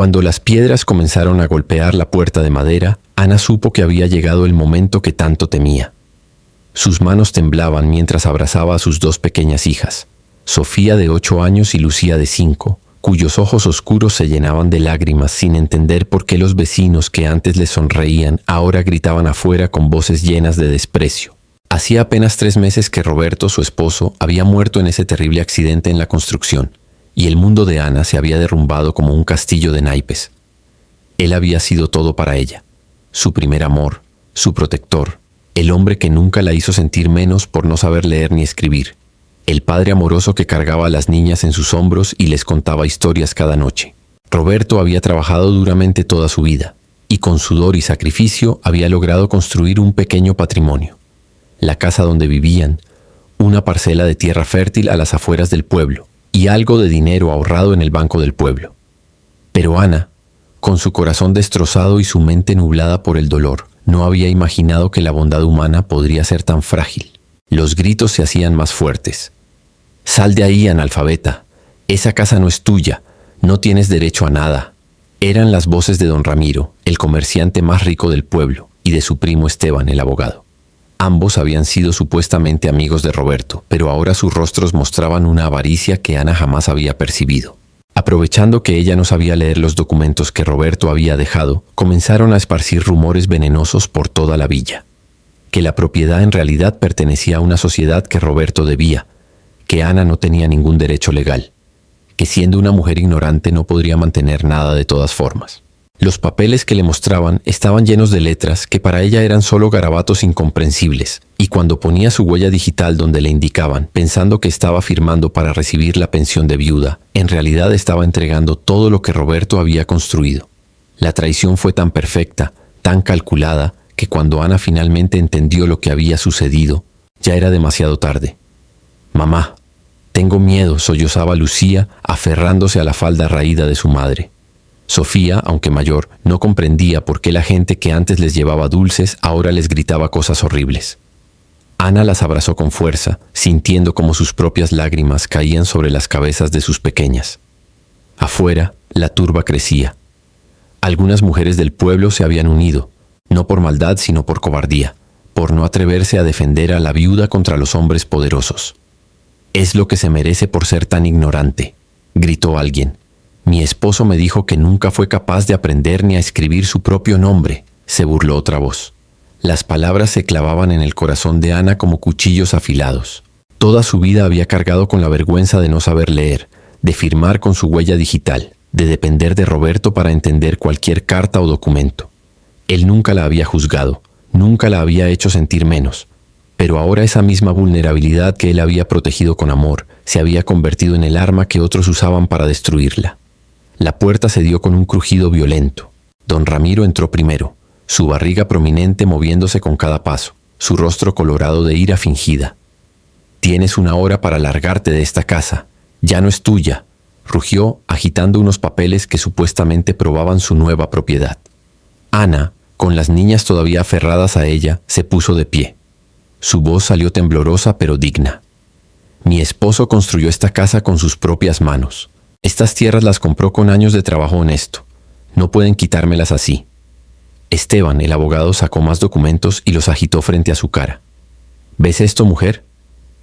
Cuando las piedras comenzaron a golpear la puerta de madera, Ana supo que había llegado el momento que tanto temía. Sus manos temblaban mientras abrazaba a sus dos pequeñas hijas, Sofía de 8 años y Lucía de 5, cuyos ojos oscuros se llenaban de lágrimas sin entender por qué los vecinos que antes les sonreían ahora gritaban afuera con voces llenas de desprecio. Hacía apenas 3 meses que Roberto, su esposo, había muerto en ese terrible accidente en la construcción, y el mundo de Ana se había derrumbado como un castillo de naipes. Él había sido todo para ella, su primer amor, su protector, el hombre que nunca la hizo sentir menos por no saber leer ni escribir, el padre amoroso que cargaba a las niñas en sus hombros y les contaba historias cada noche. Roberto había trabajado duramente toda su vida, y con sudor y sacrificio había logrado construir un pequeño patrimonio. La casa donde vivían, una parcela de tierra fértil a las afueras del pueblo, y algo de dinero ahorrado en el banco del pueblo. Pero Ana, con su corazón destrozado y su mente nublada por el dolor, no había imaginado que la bondad humana podría ser tan frágil. Los gritos se hacían más fuertes. «Sal de ahí, analfabeta. Esa casa no es tuya. No tienes derecho a nada». Eran las voces de don Ramiro, el comerciante más rico del pueblo, y de su primo Esteban, el abogado. Ambos habían sido supuestamente amigos de Roberto, pero ahora sus rostros mostraban una avaricia que Ana jamás había percibido. Aprovechando que ella no sabía leer los documentos que Roberto había dejado, comenzaron a esparcir rumores venenosos por toda la villa. Que la propiedad en realidad pertenecía a una sociedad que Roberto debía, que Ana no tenía ningún derecho legal, que siendo una mujer ignorante no podría mantener nada de todas formas. Los papeles que le mostraban estaban llenos de letras que para ella eran solo garabatos incomprensibles, y cuando ponía su huella digital donde le indicaban, pensando que estaba firmando para recibir la pensión de viuda, en realidad estaba entregando todo lo que Roberto había construido. La traición fue tan perfecta, tan calculada, que cuando Ana finalmente entendió lo que había sucedido, ya era demasiado tarde. «Mamá, tengo miedo», sollozaba Lucía, aferrándose a la falda raída de su madre. Sofía, aunque mayor, no comprendía por qué la gente que antes les llevaba dulces ahora les gritaba cosas horribles. Ana las abrazó con fuerza, sintiendo como sus propias lágrimas caían sobre las cabezas de sus pequeñas. Afuera, la turba crecía. Algunas mujeres del pueblo se habían unido, no por maldad sino por cobardía, por no atreverse a defender a la viuda contra los hombres poderosos. «Es lo que se merece por ser tan ignorante», gritó alguien. «Mi esposo me dijo que nunca fue capaz de aprender ni a escribir su propio nombre», se burló otra voz. Las palabras se clavaban en el corazón de Ana como cuchillos afilados. Toda su vida había cargado con la vergüenza de no saber leer, de firmar con su huella digital, de depender de Roberto para entender cualquier carta o documento. Él nunca la había juzgado, nunca la había hecho sentir menos. Pero ahora esa misma vulnerabilidad que él había protegido con amor se había convertido en el arma que otros usaban para destruirla. La puerta se dio con un crujido violento. Don Ramiro entró primero, su barriga prominente moviéndose con cada paso, su rostro colorado de ira fingida. «Tienes 1 hora para largarte de esta casa. Ya no es tuya», rugió, agitando unos papeles que supuestamente probaban su nueva propiedad. Ana, con las niñas todavía aferradas a ella, se puso de pie. Su voz salió temblorosa pero digna. «Mi esposo construyó esta casa con sus propias manos. Estas tierras las compró con años de trabajo honesto. No pueden quitármelas así». Esteban, el abogado, sacó más documentos y los agitó frente a su cara. «¿Ves esto, mujer?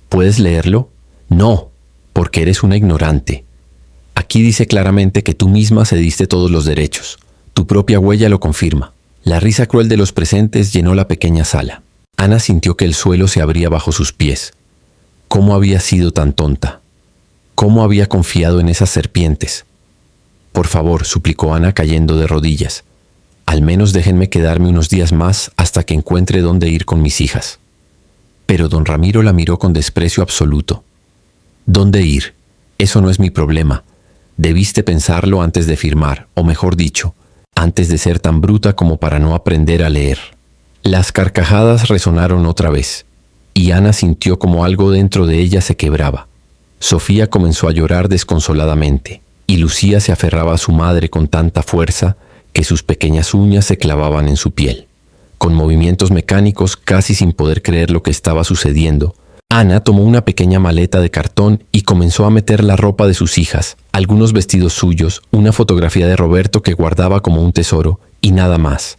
¿Puedes leerlo? No, porque eres una ignorante. Aquí dice claramente que tú misma cediste todos los derechos. Tu propia huella lo confirma». La risa cruel de los presentes llenó la pequeña sala. Ana sintió que el suelo se abría bajo sus pies. ¿Cómo había sido tan tonta? ¿Cómo había confiado en esas serpientes? «Por favor», suplicó Ana cayendo de rodillas. «Al menos déjenme quedarme unos días más hasta que encuentre dónde ir con mis hijas». Pero don Ramiro la miró con desprecio absoluto. «¿Dónde ir? Eso no es mi problema. Debiste pensarlo antes de firmar, o mejor dicho, antes de ser tan bruta como para no aprender a leer». Las carcajadas resonaron otra vez, y Ana sintió como algo dentro de ella se quebraba. Sofía comenzó a llorar desconsoladamente, y Lucía se aferraba a su madre con tanta fuerza que sus pequeñas uñas se clavaban en su piel. Con movimientos mecánicos, casi sin poder creer lo que estaba sucediendo, Ana tomó una pequeña maleta de cartón y comenzó a meter la ropa de sus hijas, algunos vestidos suyos, una fotografía de Roberto que guardaba como un tesoro, y nada más.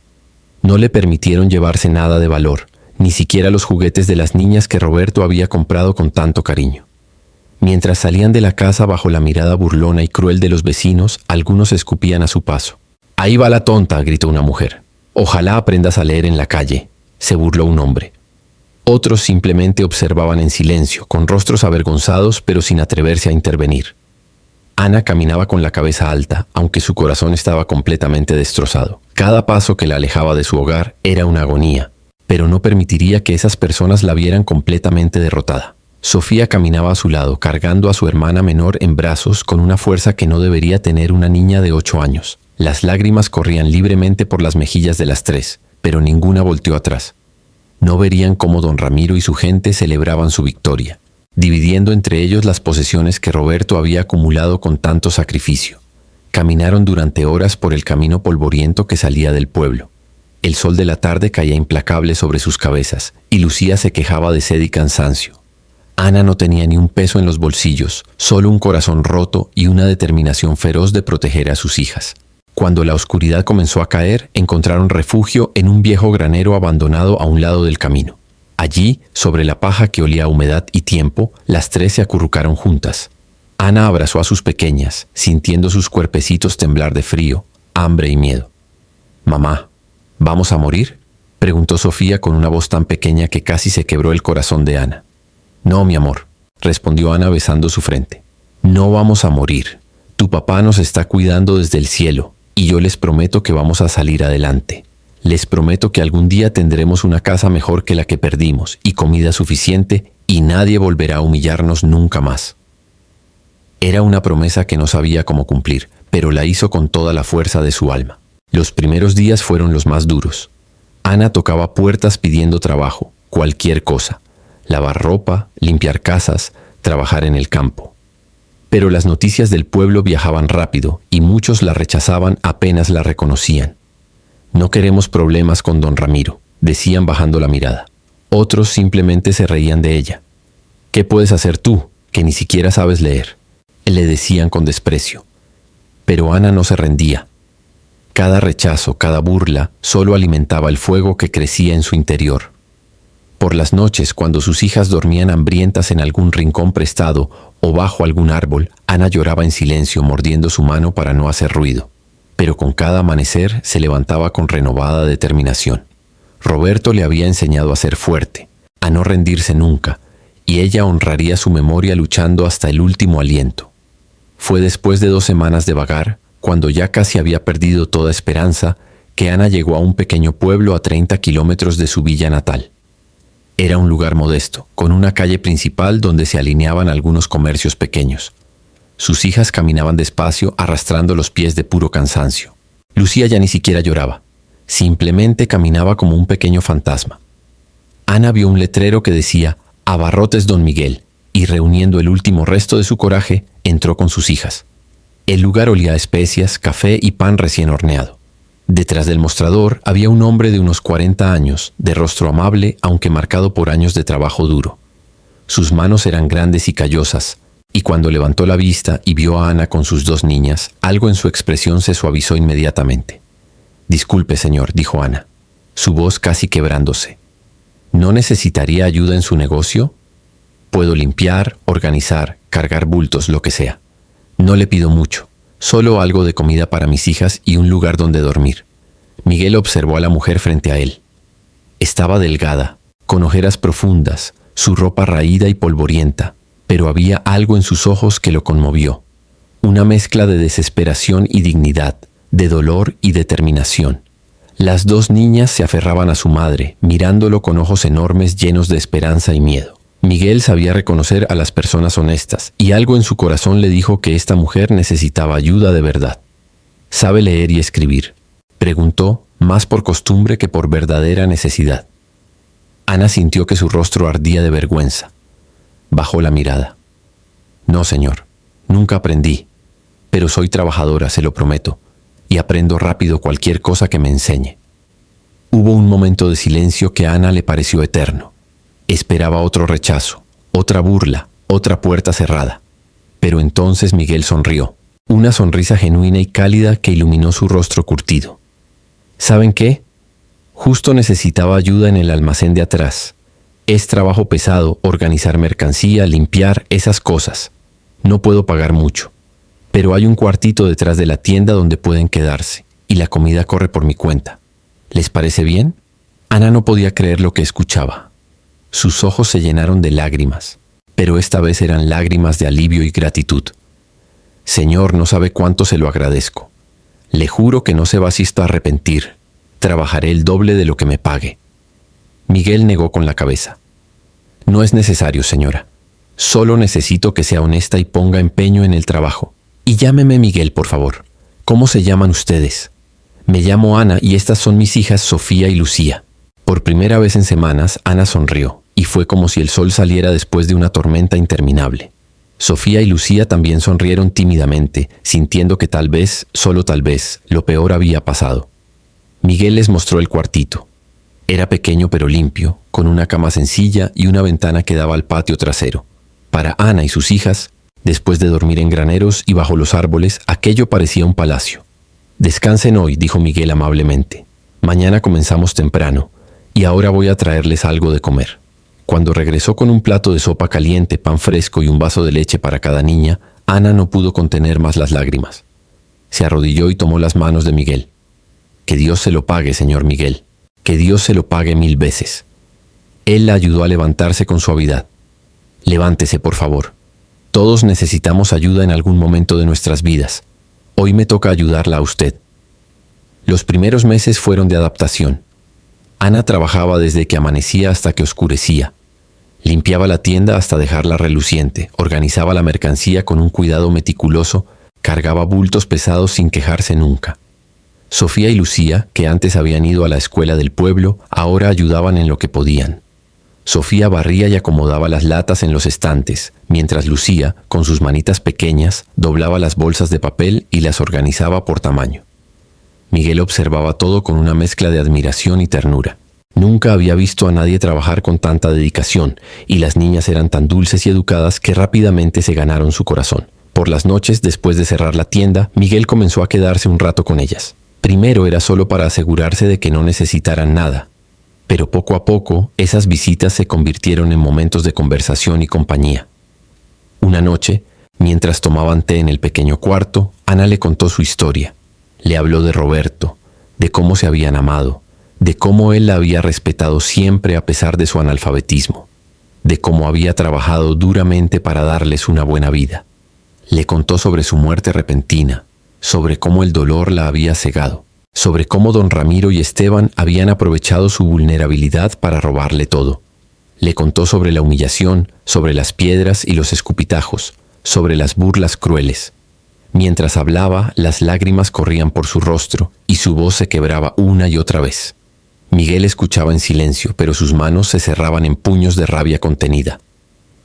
No le permitieron llevarse nada de valor, ni siquiera los juguetes de las niñas que Roberto había comprado con tanto cariño. Mientras salían de la casa bajo la mirada burlona y cruel de los vecinos, algunos escupían a su paso. «Ahí va la tonta», gritó una mujer. «Ojalá aprendas a leer en la calle», se burló un hombre. Otros simplemente observaban en silencio, con rostros avergonzados pero sin atreverse a intervenir. Ana caminaba con la cabeza alta, aunque su corazón estaba completamente destrozado. Cada paso que la alejaba de su hogar era una agonía, pero no permitiría que esas personas la vieran completamente derrotada. Sofía caminaba a su lado, cargando a su hermana menor en brazos con una fuerza que no debería tener una niña de 8 años. Las lágrimas corrían libremente por las mejillas de las tres, pero ninguna volteó atrás. No verían cómo don Ramiro y su gente celebraban su victoria, dividiendo entre ellos las posesiones que Roberto había acumulado con tanto sacrificio. Caminaron durante horas por el camino polvoriento que salía del pueblo. El sol de la tarde caía implacable sobre sus cabezas, y Lucía se quejaba de sed y cansancio. Ana no tenía ni un peso en los bolsillos, solo un corazón roto y una determinación feroz de proteger a sus hijas. Cuando la oscuridad comenzó a caer, encontraron refugio en un viejo granero abandonado a un lado del camino. Allí, sobre la paja que olía a humedad y tiempo, las tres se acurrucaron juntas. Ana abrazó a sus pequeñas, sintiendo sus cuerpecitos temblar de frío, hambre y miedo. «Mamá, ¿vamos a morir?», preguntó Sofía con una voz tan pequeña que casi se quebró el corazón de Ana. «No, mi amor», respondió Ana besando su frente. «No vamos a morir. Tu papá nos está cuidando desde el cielo. Y yo les prometo que vamos a salir adelante. Les prometo que algún día tendremos una casa mejor que la que perdimos y comida suficiente y nadie volverá a humillarnos nunca más». Era una promesa que no sabía cómo cumplir, pero la hizo con toda la fuerza de su alma. Los primeros días fueron los más duros. Ana tocaba puertas pidiendo trabajo, cualquier cosa. Lavar ropa, limpiar casas, trabajar en el campo. Pero las noticias del pueblo viajaban rápido y muchos la rechazaban apenas la reconocían. «No queremos problemas con don Ramiro», decían bajando la mirada. Otros simplemente se reían de ella. «¿Qué puedes hacer tú, que ni siquiera sabes leer?», le decían con desprecio. Pero Ana no se rendía. Cada rechazo, cada burla, solo alimentaba el fuego que crecía en su interior. Por las noches, cuando sus hijas dormían hambrientas en algún rincón prestado o bajo algún árbol, Ana lloraba en silencio, mordiendo su mano para no hacer ruido. Pero con cada amanecer se levantaba con renovada determinación. Roberto le había enseñado a ser fuerte, a no rendirse nunca, y ella honraría su memoria luchando hasta el último aliento. Fue después de 2 semanas de vagar, cuando ya casi había perdido toda esperanza, que Ana llegó a un pequeño pueblo a 30 kilómetros de su villa natal. Era un lugar modesto, con una calle principal donde se alineaban algunos comercios pequeños. Sus hijas caminaban despacio, arrastrando los pies de puro cansancio. Lucía ya ni siquiera lloraba, simplemente caminaba como un pequeño fantasma. Ana vio un letrero que decía «Abarrotes Don Miguel», y reuniendo el último resto de su coraje, entró con sus hijas. El lugar olía a especias, café y pan recién horneado. Detrás del mostrador había un hombre de unos 40 años, de rostro amable aunque marcado por años de trabajo duro. Sus manos eran grandes y callosas, y cuando levantó la vista y vio a Ana con sus 2 niñas, algo en su expresión se suavizó inmediatamente. «Disculpe, señor», dijo Ana, su voz casi quebrándose. «¿No necesitaría ayuda en su negocio? Puedo limpiar, organizar, cargar bultos, lo que sea. No le pido mucho. Solo algo de comida para mis hijas y un lugar donde dormir». Miguel observó a la mujer frente a él. Estaba delgada, con ojeras profundas, su ropa raída y polvorienta, pero había algo en sus ojos que lo conmovió. Una mezcla de desesperación y dignidad, de dolor y determinación. Las 2 niñas se aferraban a su madre, mirándolo con ojos enormes llenos de esperanza y miedo. Miguel sabía reconocer a las personas honestas, y algo en su corazón le dijo que esta mujer necesitaba ayuda de verdad. «¿Sabe leer y escribir?», preguntó, más por costumbre que por verdadera necesidad. Ana sintió que su rostro ardía de vergüenza. Bajó la mirada. «No, señor, nunca aprendí, pero soy trabajadora, se lo prometo, y aprendo rápido cualquier cosa que me enseñe». Hubo un momento de silencio que a Ana le pareció eterno. Esperaba otro rechazo, Otra burla, otra puerta cerrada. Pero entonces Miguel sonrió, una sonrisa genuina y cálida que iluminó su rostro curtido. ¿Saben qué? Justo necesitaba ayuda en el almacén de atrás. Es trabajo pesado organizar mercancía, limpiar, esas cosas. No puedo pagar mucho. Pero hay un cuartito detrás de la tienda donde pueden quedarse, y la comida corre por mi cuenta. ¿Les parece bien? Ana no podía creer lo que escuchaba. Sus ojos se llenaron de lágrimas, pero esta vez eran lágrimas de alivio y gratitud. Señor, no sabe cuánto se lo agradezco. Le juro que no se va a arrepentir. Trabajaré el doble de lo que me pague. Miguel negó con la cabeza. No es necesario, señora. Solo necesito que sea honesta y ponga empeño en el trabajo. Y llámeme Miguel, por favor. ¿Cómo se llaman ustedes? Me llamo Ana y estas son mis hijas Sofía y Lucía. Por primera vez en semanas, Ana sonrió, y fue como si el sol saliera después de una tormenta interminable. Sofía y Lucía también sonrieron tímidamente, sintiendo que tal vez, solo tal vez, lo peor había pasado. Miguel les mostró el cuartito. Era pequeño pero limpio, con una cama sencilla y una ventana que daba al patio trasero. Para Ana y sus hijas, después de dormir en graneros y bajo los árboles, aquello parecía un palacio. Descansen hoy, dijo Miguel amablemente. Mañana comenzamos temprano, y ahora voy a traerles algo de comer. Cuando regresó con un plato de sopa caliente, pan fresco y un vaso de leche para cada niña, Ana no pudo contener más las lágrimas. Se arrodilló y tomó las manos de Miguel. Que Dios se lo pague, señor Miguel. Que Dios se lo pague 1000 veces. Él la ayudó a levantarse con suavidad. Levántese, por favor. Todos necesitamos ayuda en algún momento de nuestras vidas. Hoy me toca ayudarla a usted. Los primeros meses fueron de adaptación. Ana trabajaba desde que amanecía hasta que oscurecía. Limpiaba la tienda hasta dejarla reluciente, organizaba la mercancía con un cuidado meticuloso, cargaba bultos pesados sin quejarse nunca. Sofía y Lucía, que antes habían ido a la escuela del pueblo, ahora ayudaban en lo que podían. Sofía barría y acomodaba las latas en los estantes, mientras Lucía, con sus manitas pequeñas, doblaba las bolsas de papel y las organizaba por tamaño. Miguel observaba todo con una mezcla de admiración y ternura. Nunca había visto a nadie trabajar con tanta dedicación, y las niñas eran tan dulces y educadas que rápidamente se ganaron su corazón. Por las noches, después de cerrar la tienda, Miguel comenzó a quedarse un rato con ellas. Primero era solo para asegurarse de que no necesitaran nada, pero poco a poco esas visitas se convirtieron en momentos de conversación y compañía. Una noche, mientras tomaban té en el pequeño cuarto, Ana le contó su historia. Le habló de Roberto, de cómo se habían amado, de cómo él la había respetado siempre a pesar de su analfabetismo, de cómo había trabajado duramente para darles una buena vida. Le contó sobre su muerte repentina, sobre cómo el dolor la había cegado, sobre cómo don Ramiro y Esteban habían aprovechado su vulnerabilidad para robarle todo. Le contó sobre la humillación, sobre las piedras y los escupitajos, sobre las burlas crueles. Mientras hablaba, las lágrimas corrían por su rostro y su voz se quebraba una y otra vez. Miguel escuchaba en silencio, pero sus manos se cerraban en puños de rabia contenida.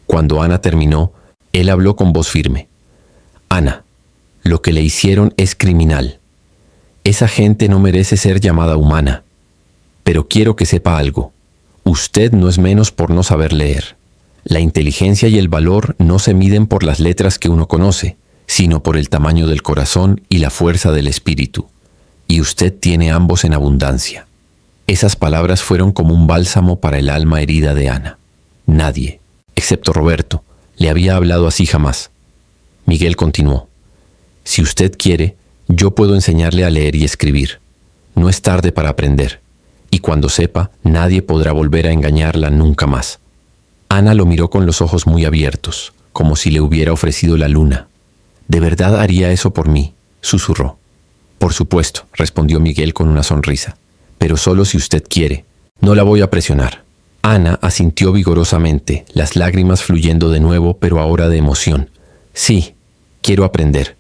Cuando Ana terminó, él habló con voz firme. Ana, lo que le hicieron es criminal. Esa gente no merece ser llamada humana. Pero quiero que sepa algo. Usted no es menos por no saber leer. La inteligencia y el valor no se miden por las letras que uno conoce, sino por el tamaño del corazón y la fuerza del espíritu. Y usted tiene ambos en abundancia. Esas palabras fueron como un bálsamo para el alma herida de Ana. Nadie, excepto Roberto, le había hablado así jamás. Miguel continuó. Si usted quiere, yo puedo enseñarle a leer y escribir. No es tarde para aprender. Y cuando sepa, nadie podrá volver a engañarla nunca más. Ana lo miró con los ojos muy abiertos, como si le hubiera ofrecido la luna. ¿De verdad haría eso por mí?, susurró. Por supuesto, respondió Miguel con una sonrisa. Pero solo si usted quiere. No la voy a presionar. Ana asintió vigorosamente, las lágrimas fluyendo de nuevo, pero ahora de emoción. Sí, quiero aprender.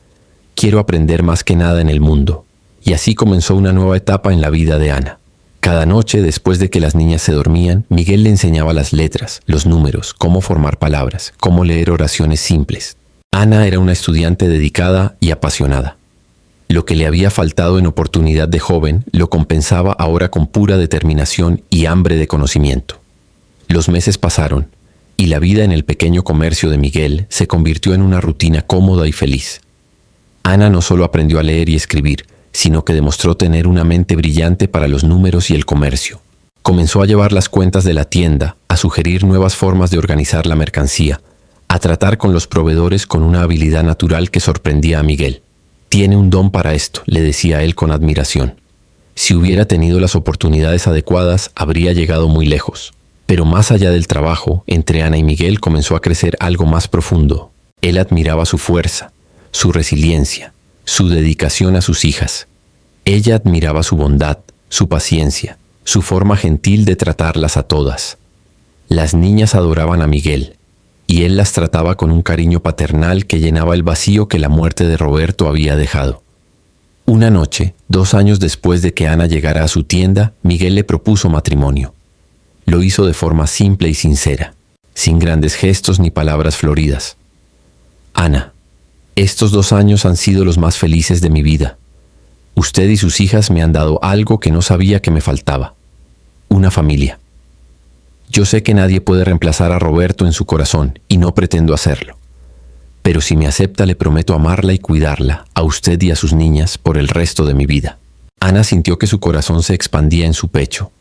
Quiero aprender más que nada en el mundo. Y así comenzó una nueva etapa en la vida de Ana. Cada noche, después de que las niñas se dormían, Miguel le enseñaba las letras, los números, cómo formar palabras, cómo leer oraciones simples. Ana era una estudiante dedicada y apasionada. Lo que le había faltado en oportunidad de joven lo compensaba ahora con pura determinación y hambre de conocimiento. Los meses pasaron, y la vida en el pequeño comercio de Miguel se convirtió en una rutina cómoda y feliz. Ana no solo aprendió a leer y escribir, sino que demostró tener una mente brillante para los números y el comercio. Comenzó a llevar las cuentas de la tienda, a sugerir nuevas formas de organizar la mercancía, a tratar con los proveedores con una habilidad natural que sorprendía a Miguel. «Tiene un don para esto», le decía él con admiración. Si hubiera tenido las oportunidades adecuadas, habría llegado muy lejos. Pero más allá del trabajo, entre Ana y Miguel comenzó a crecer algo más profundo. Él admiraba su fuerza, su resiliencia, su dedicación a sus hijas. Ella admiraba su bondad, su paciencia, su forma gentil de tratarlas a todas. Las niñas adoraban a Miguel, y él las trataba con un cariño paternal que llenaba el vacío que la muerte de Roberto había dejado. Una noche, 2 años después de que Ana llegara a su tienda, Miguel le propuso matrimonio. Lo hizo de forma simple y sincera, sin grandes gestos ni palabras floridas. «Ana, estos 2 años han sido los más felices de mi vida. Usted y sus hijas me han dado algo que no sabía que me faltaba: una familia. Yo sé que nadie puede reemplazar a Roberto en su corazón y no pretendo hacerlo. Pero si me acepta, le prometo amarla y cuidarla, a usted y a sus niñas, por el resto de mi vida». Ana sintió que su corazón se expandía en su pecho.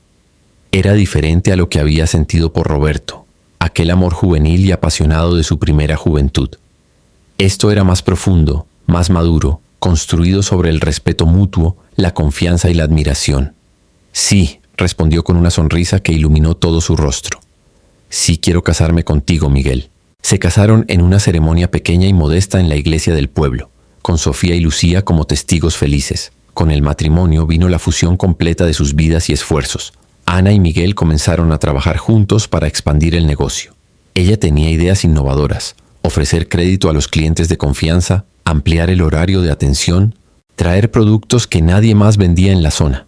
Era diferente a lo que había sentido por Roberto, aquel amor juvenil y apasionado de su primera juventud. Esto era más profundo, más maduro, construido sobre el respeto mutuo, la confianza y la admiración. «Sí», respondió con una sonrisa que iluminó todo su rostro. «Sí, quiero casarme contigo, Miguel». Se casaron en una ceremonia pequeña y modesta en la iglesia del pueblo, con Sofía y Lucía como testigos felices. Con el matrimonio vino la fusión completa de sus vidas y esfuerzos. Ana y Miguel comenzaron a trabajar juntos para expandir el negocio. Ella tenía ideas innovadoras: ofrecer crédito a los clientes de confianza, ampliar el horario de atención, traer productos que nadie más vendía en la zona.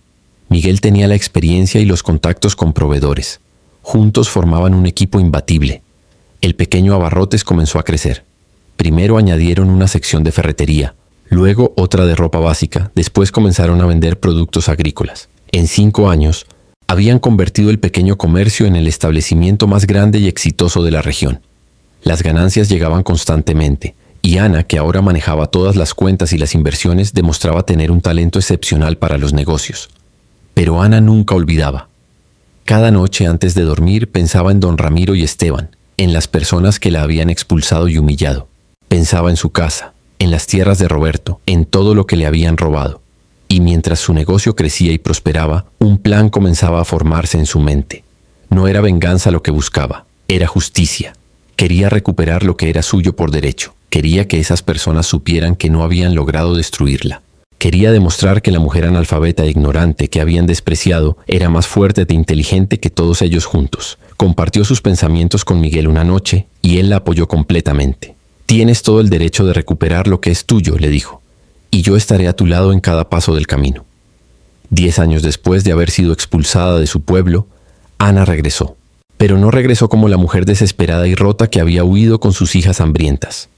Miguel tenía la experiencia y los contactos con proveedores. Juntos formaban un equipo imbatible. El pequeño abarrotes comenzó a crecer. Primero añadieron una sección de ferretería, luego otra de ropa básica, después comenzaron a vender productos agrícolas. En 5 años, habían convertido el pequeño comercio en el establecimiento más grande y exitoso de la región. Las ganancias llegaban constantemente, y Ana, que ahora manejaba todas las cuentas y las inversiones, demostraba tener un talento excepcional para los negocios. Pero Ana nunca olvidaba. Cada noche antes de dormir pensaba en don Ramiro y Esteban, en las personas que la habían expulsado y humillado. Pensaba en su casa, en las tierras de Roberto, en todo lo que le habían robado. Y mientras su negocio crecía y prosperaba, un plan comenzaba a formarse en su mente. No era venganza lo que buscaba, era justicia. Quería recuperar lo que era suyo por derecho. Quería que esas personas supieran que no habían logrado destruirla. Quería demostrar que la mujer analfabeta e ignorante que habían despreciado era más fuerte e inteligente que todos ellos juntos. Compartió sus pensamientos con Miguel una noche y él la apoyó completamente. «Tienes todo el derecho de recuperar lo que es tuyo», le dijo, «y yo estaré a tu lado en cada paso del camino». 10 años después de haber sido expulsada de su pueblo, Ana regresó. Pero no regresó como la mujer desesperada y rota que había huido con sus hijas hambrientas.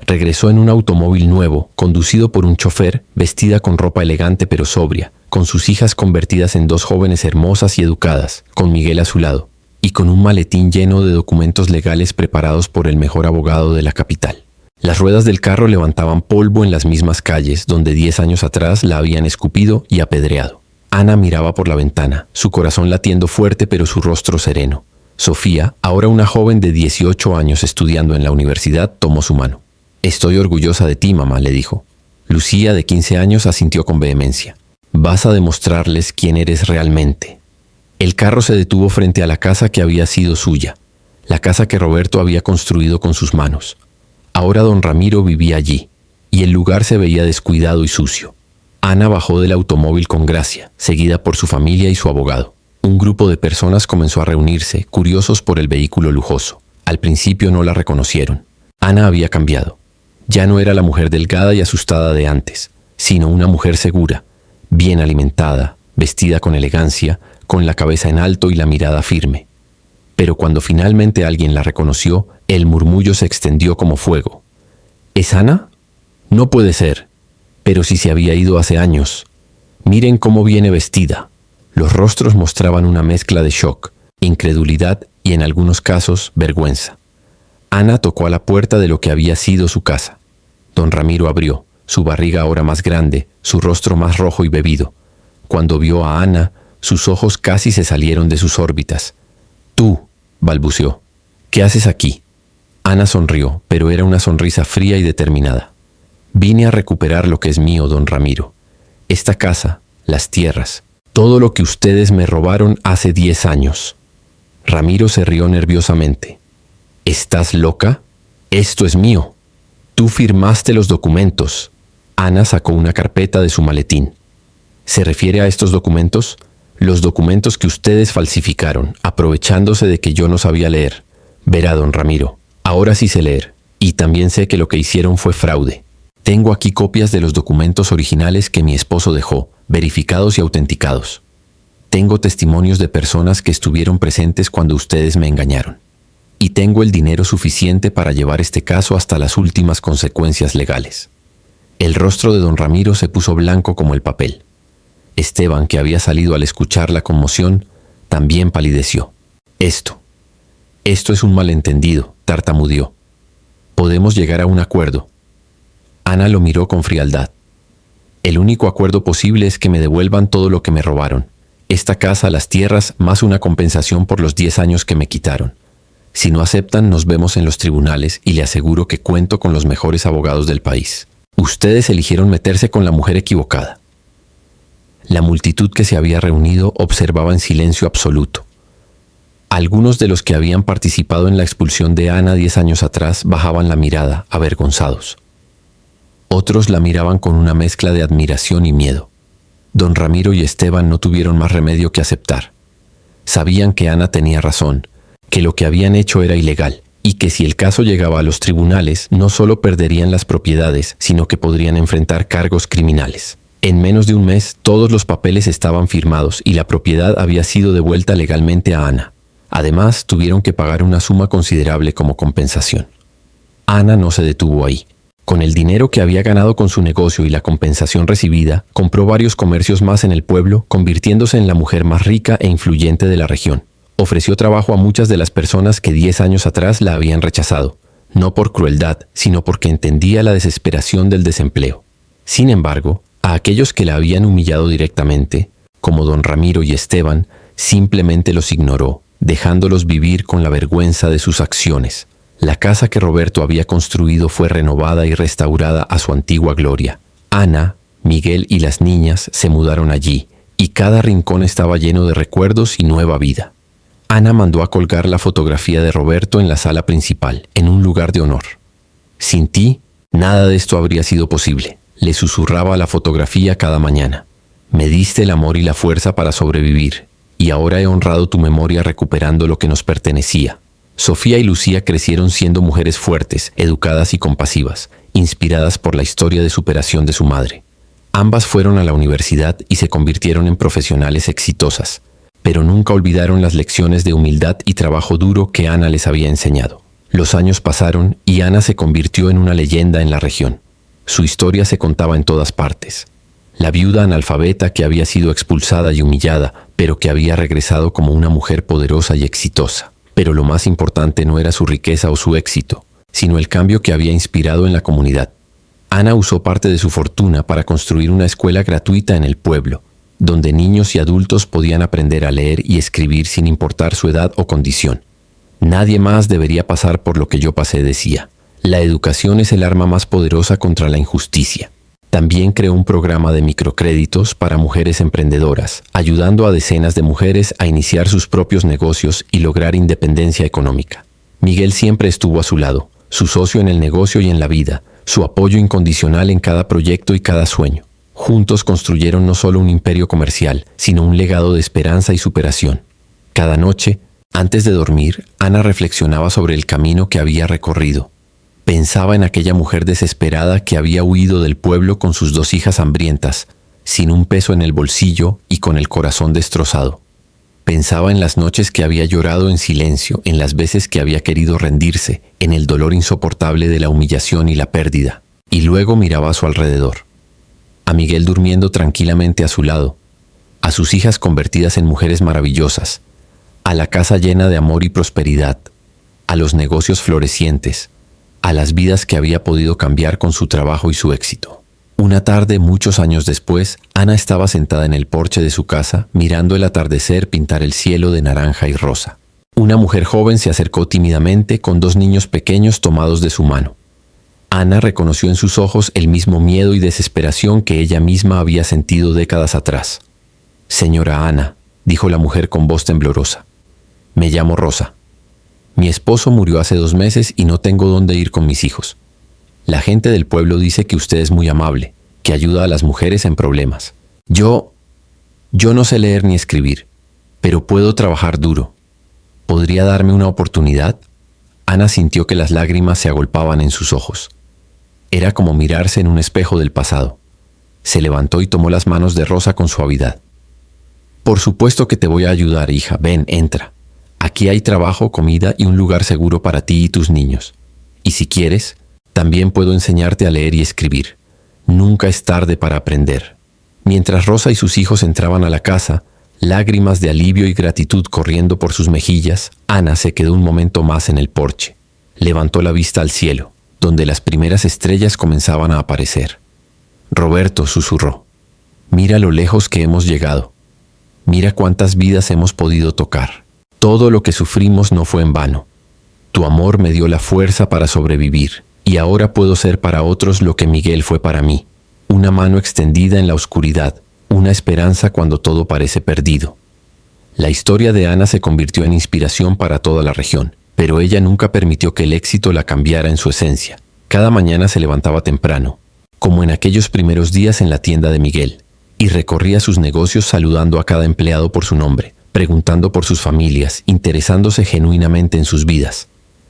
Regresó en un automóvil nuevo, conducido por un chofer, vestida con ropa elegante pero sobria, con sus hijas convertidas en 2 jóvenes hermosas y educadas, con Miguel a su lado, y con un maletín lleno de documentos legales preparados por el mejor abogado de la capital. Las ruedas del carro levantaban polvo en las mismas calles donde 10 años atrás la habían escupido y apedreado. Ana miraba por la ventana, su corazón latiendo fuerte pero su rostro sereno. Sofía, ahora una joven de 18 años estudiando en la universidad, tomó su mano. «Estoy orgullosa de ti, mamá», le dijo. Lucía, de 15 años, asintió con vehemencia. «Vas a demostrarles quién eres realmente». El carro se detuvo frente a la casa que había sido suya, la casa que Roberto había construido con sus manos. Ahora don Ramiro vivía allí, y el lugar se veía descuidado y sucio. Ana bajó del automóvil con gracia, seguida por su familia y su abogado. Un grupo de personas comenzó a reunirse, curiosos por el vehículo lujoso. Al principio no la reconocieron. Ana había cambiado. Ya no era la mujer delgada y asustada de antes, sino una mujer segura, bien alimentada, vestida con elegancia, con la cabeza en alto y la mirada firme. Pero cuando finalmente alguien la reconoció, el murmullo se extendió como fuego. ¿Es Ana? No puede ser. Pero si se había ido hace años. Miren cómo viene vestida. Los rostros mostraban una mezcla de shock, incredulidad y en algunos casos vergüenza. Ana tocó a la puerta de lo que había sido su casa. Don Ramiro abrió, su barriga ahora más grande, su rostro más rojo y bebido. Cuando vio a Ana, sus ojos casi se salieron de sus órbitas. «Tú», balbuceó, «¿qué haces aquí?» Ana sonrió, pero era una sonrisa fría y determinada. «Vine a recuperar lo que es mío, don Ramiro. Esta casa, las tierras, todo lo que ustedes me robaron hace 10 años». Ramiro se rió nerviosamente. «¿Estás loca? Esto es mío. Tú firmaste los documentos». Ana sacó una carpeta de su maletín. ¿Se refiere a estos documentos? Los documentos que ustedes falsificaron, aprovechándose de que yo no sabía leer. Verá, don Ramiro, ahora sí sé leer, y también sé que lo que hicieron fue fraude. Tengo aquí copias de los documentos originales que mi esposo dejó, verificados y autenticados. Tengo testimonios de personas que estuvieron presentes cuando ustedes me engañaron. Y tengo el dinero suficiente para llevar este caso hasta las últimas consecuencias legales. El rostro de don Ramiro se puso blanco como el papel. Esteban, que había salido al escuchar la conmoción, también palideció. Esto es un malentendido, tartamudeó. Podemos llegar a un acuerdo. Ana lo miró con frialdad. El único acuerdo posible es que me devuelvan todo lo que me robaron. Esta casa, las tierras, más una compensación por los 10 años que me quitaron. Si no aceptan, nos vemos en los tribunales y le aseguro que cuento con los mejores abogados del país. Ustedes eligieron meterse con la mujer equivocada. La multitud que se había reunido observaba en silencio absoluto. Algunos de los que habían participado en la expulsión de Ana 10 años atrás bajaban la mirada, avergonzados. Otros la miraban con una mezcla de admiración y miedo. Don Ramiro y Esteban no tuvieron más remedio que aceptar. Sabían que Ana tenía razón, que lo que habían hecho era ilegal, y que si el caso llegaba a los tribunales, no solo perderían las propiedades, sino que podrían enfrentar cargos criminales. En menos de un mes, todos los papeles estaban firmados y la propiedad había sido devuelta legalmente a Ana. Además, tuvieron que pagar una suma considerable como compensación. Ana no se detuvo ahí. Con el dinero que había ganado con su negocio y la compensación recibida, compró varios comercios más en el pueblo, convirtiéndose en la mujer más rica e influyente de la región. Ofreció trabajo a muchas de las personas que 10 años atrás la habían rechazado, no por crueldad, sino porque entendía la desesperación del desempleo. Sin embargo, a aquellos que la habían humillado directamente, como don Ramiro y Esteban, simplemente los ignoró, dejándolos vivir con la vergüenza de sus acciones. La casa que Roberto había construido fue renovada y restaurada a su antigua gloria. Ana, Miguel y las niñas se mudaron allí, y cada rincón estaba lleno de recuerdos y nueva vida. Ana mandó a colgar la fotografía de Roberto en la sala principal, en un lugar de honor. «Sin ti, nada de esto habría sido posible», le susurraba a la fotografía cada mañana. «Me diste el amor y la fuerza para sobrevivir, y ahora he honrado tu memoria recuperando lo que nos pertenecía». Sofía y Lucía crecieron siendo mujeres fuertes, educadas y compasivas, inspiradas por la historia de superación de su madre. Ambas fueron a la universidad y se convirtieron en profesionales exitosas, pero nunca olvidaron las lecciones de humildad y trabajo duro que Ana les había enseñado. Los años pasaron y Ana se convirtió en una leyenda en la región. Su historia se contaba en todas partes. La viuda analfabeta que había sido expulsada y humillada, pero que había regresado como una mujer poderosa y exitosa. Pero lo más importante no era su riqueza o su éxito, sino el cambio que había inspirado en la comunidad. Ana usó parte de su fortuna para construir una escuela gratuita en el pueblo, donde niños y adultos podían aprender a leer y escribir sin importar su edad o condición. Nadie más debería pasar por lo que yo pasé, decía. La educación es el arma más poderosa contra la injusticia. También creó un programa de microcréditos para mujeres emprendedoras, ayudando a decenas de mujeres a iniciar sus propios negocios y lograr independencia económica. Miguel siempre estuvo a su lado, su socio en el negocio y en la vida, su apoyo incondicional en cada proyecto y cada sueño. Juntos construyeron no solo un imperio comercial, sino un legado de esperanza y superación. Cada noche, antes de dormir, Ana reflexionaba sobre el camino que había recorrido. Pensaba en aquella mujer desesperada que había huido del pueblo con sus 2 hijas hambrientas, sin un peso en el bolsillo y con el corazón destrozado. Pensaba en las noches que había llorado en silencio, en las veces que había querido rendirse, en el dolor insoportable de la humillación y la pérdida, y luego miraba a su alrededor. A Miguel durmiendo tranquilamente a su lado, a sus hijas convertidas en mujeres maravillosas, a la casa llena de amor y prosperidad, a los negocios florecientes, a las vidas que había podido cambiar con su trabajo y su éxito. Una tarde, muchos años después, Ana estaba sentada en el porche de su casa, mirando el atardecer pintar el cielo de naranja y rosa. Una mujer joven se acercó tímidamente con 2 niños pequeños tomados de su mano. Ana reconoció en sus ojos el mismo miedo y desesperación que ella misma había sentido décadas atrás. «Señora Ana», dijo la mujer con voz temblorosa, «me llamo Rosa. Mi esposo murió hace 2 meses y no tengo dónde ir con mis hijos. La gente del pueblo dice que usted es muy amable, que ayuda a las mujeres en problemas. Yo no sé leer ni escribir, pero puedo trabajar duro. ¿Podría darme una oportunidad?». Ana sintió que las lágrimas se agolpaban en sus ojos. Era como mirarse en un espejo del pasado. Se levantó y tomó las manos de Rosa con suavidad. «Por supuesto que te voy a ayudar, hija. Ven, entra. Aquí hay trabajo, comida y un lugar seguro para ti y tus niños. Y si quieres, también puedo enseñarte a leer y escribir. Nunca es tarde para aprender». Mientras Rosa y sus hijos entraban a la casa, lágrimas de alivio y gratitud corriendo por sus mejillas, Ana se quedó un momento más en el porche. Levantó la vista al cielo, donde las primeras estrellas comenzaban a aparecer. «Roberto», susurró, «mira lo lejos que hemos llegado. Mira cuántas vidas hemos podido tocar. Todo lo que sufrimos no fue en vano. Tu amor me dio la fuerza para sobrevivir, y ahora puedo ser para otros lo que Miguel fue para mí. Una mano extendida en la oscuridad, una esperanza cuando todo parece perdido». La historia de Ana se convirtió en inspiración para toda la región, pero ella nunca permitió que el éxito la cambiara en su esencia. Cada mañana se levantaba temprano, como en aquellos primeros días en la tienda de Miguel, y recorría sus negocios saludando a cada empleado por su nombre, preguntando por sus familias, interesándose genuinamente en sus vidas.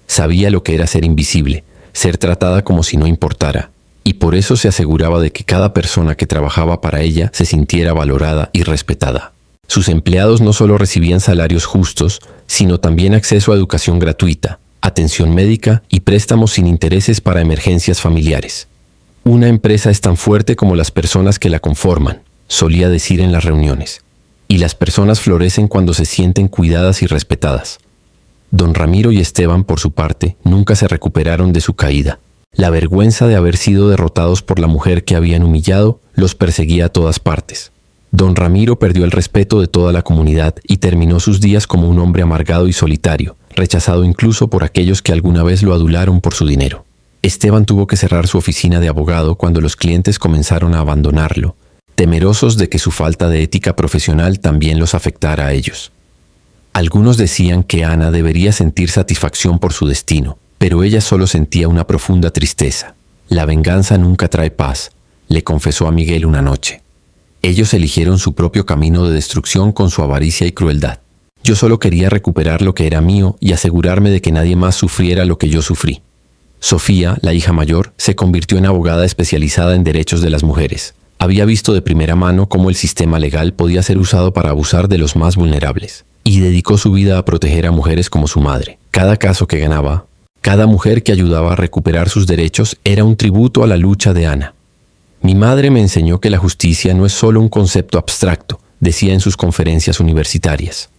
Sabía lo que era ser invisible, ser tratada como si no importara, y por eso se aseguraba de que cada persona que trabajaba para ella se sintiera valorada y respetada. Sus empleados no solo recibían salarios justos, sino también acceso a educación gratuita, atención médica y préstamos sin intereses para emergencias familiares. «Una empresa es tan fuerte como las personas que la conforman», solía decir en las reuniones, «y las personas florecen cuando se sienten cuidadas y respetadas». Don Ramiro y Esteban, por su parte, nunca se recuperaron de su caída. La vergüenza de haber sido derrotados por la mujer que habían humillado los perseguía a todas partes. Don Ramiro perdió el respeto de toda la comunidad y terminó sus días como un hombre amargado y solitario, rechazado incluso por aquellos que alguna vez lo adularon por su dinero. Esteban tuvo que cerrar su oficina de abogado cuando los clientes comenzaron a abandonarlo, temerosos de que su falta de ética profesional también los afectara a ellos. Algunos decían que Ana debería sentir satisfacción por su destino, pero ella solo sentía una profunda tristeza. «La venganza nunca trae paz», le confesó a Miguel una noche. Ellos eligieron su propio camino de destrucción con su avaricia y crueldad. Yo solo quería recuperar lo que era mío y asegurarme de que nadie más sufriera lo que yo sufrí. Sofía, la hija mayor, se convirtió en abogada especializada en derechos de las mujeres. Había visto de primera mano cómo el sistema legal podía ser usado para abusar de los más vulnerables, y dedicó su vida a proteger a mujeres como su madre. Cada caso que ganaba, cada mujer que ayudaba a recuperar sus derechos era un tributo a la lucha de Ana. «Mi madre me enseñó que la justicia no es solo un concepto abstracto», decía en sus conferencias universitarias.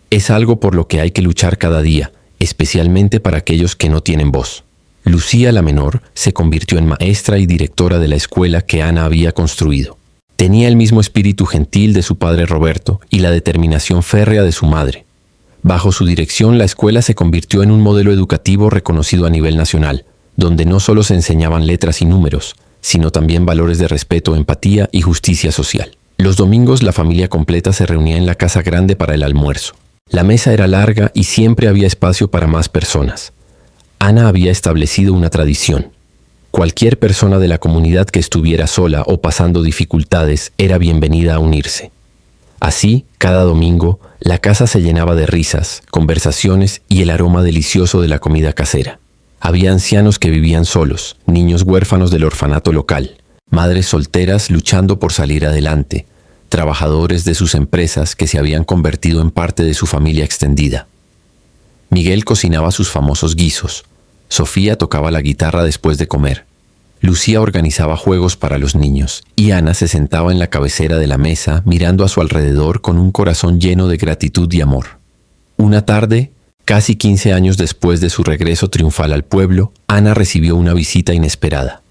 «Es algo por lo que hay que luchar cada día, especialmente para aquellos que no tienen voz». Lucía, la menor, se convirtió en maestra y directora de la escuela que Ana había construido. Tenía el mismo espíritu gentil de su padre Roberto y la determinación férrea de su madre. Bajo su dirección, la escuela se convirtió en un modelo educativo reconocido a nivel nacional, donde no solo se enseñaban letras y números, sino también valores de respeto, empatía y justicia social. Los domingos la familia completa se reunía en la casa grande para el almuerzo. La mesa era larga y siempre había espacio para más personas. Ana había establecido una tradición. Cualquier persona de la comunidad que estuviera sola o pasando dificultades era bienvenida a unirse. Así, cada domingo, la casa se llenaba de risas, conversaciones y el aroma delicioso de la comida casera. Había ancianos que vivían solos, niños huérfanos del orfanato local, madres solteras luchando por salir adelante, trabajadores de sus empresas que se habían convertido en parte de su familia extendida. Miguel cocinaba sus famosos guisos, Sofía tocaba la guitarra después de comer, Lucía organizaba juegos para los niños y Ana se sentaba en la cabecera de la mesa mirando a su alrededor con un corazón lleno de gratitud y amor. Una tarde, casi 15 años después de su regreso triunfal al pueblo, Ana recibió una visita inesperada.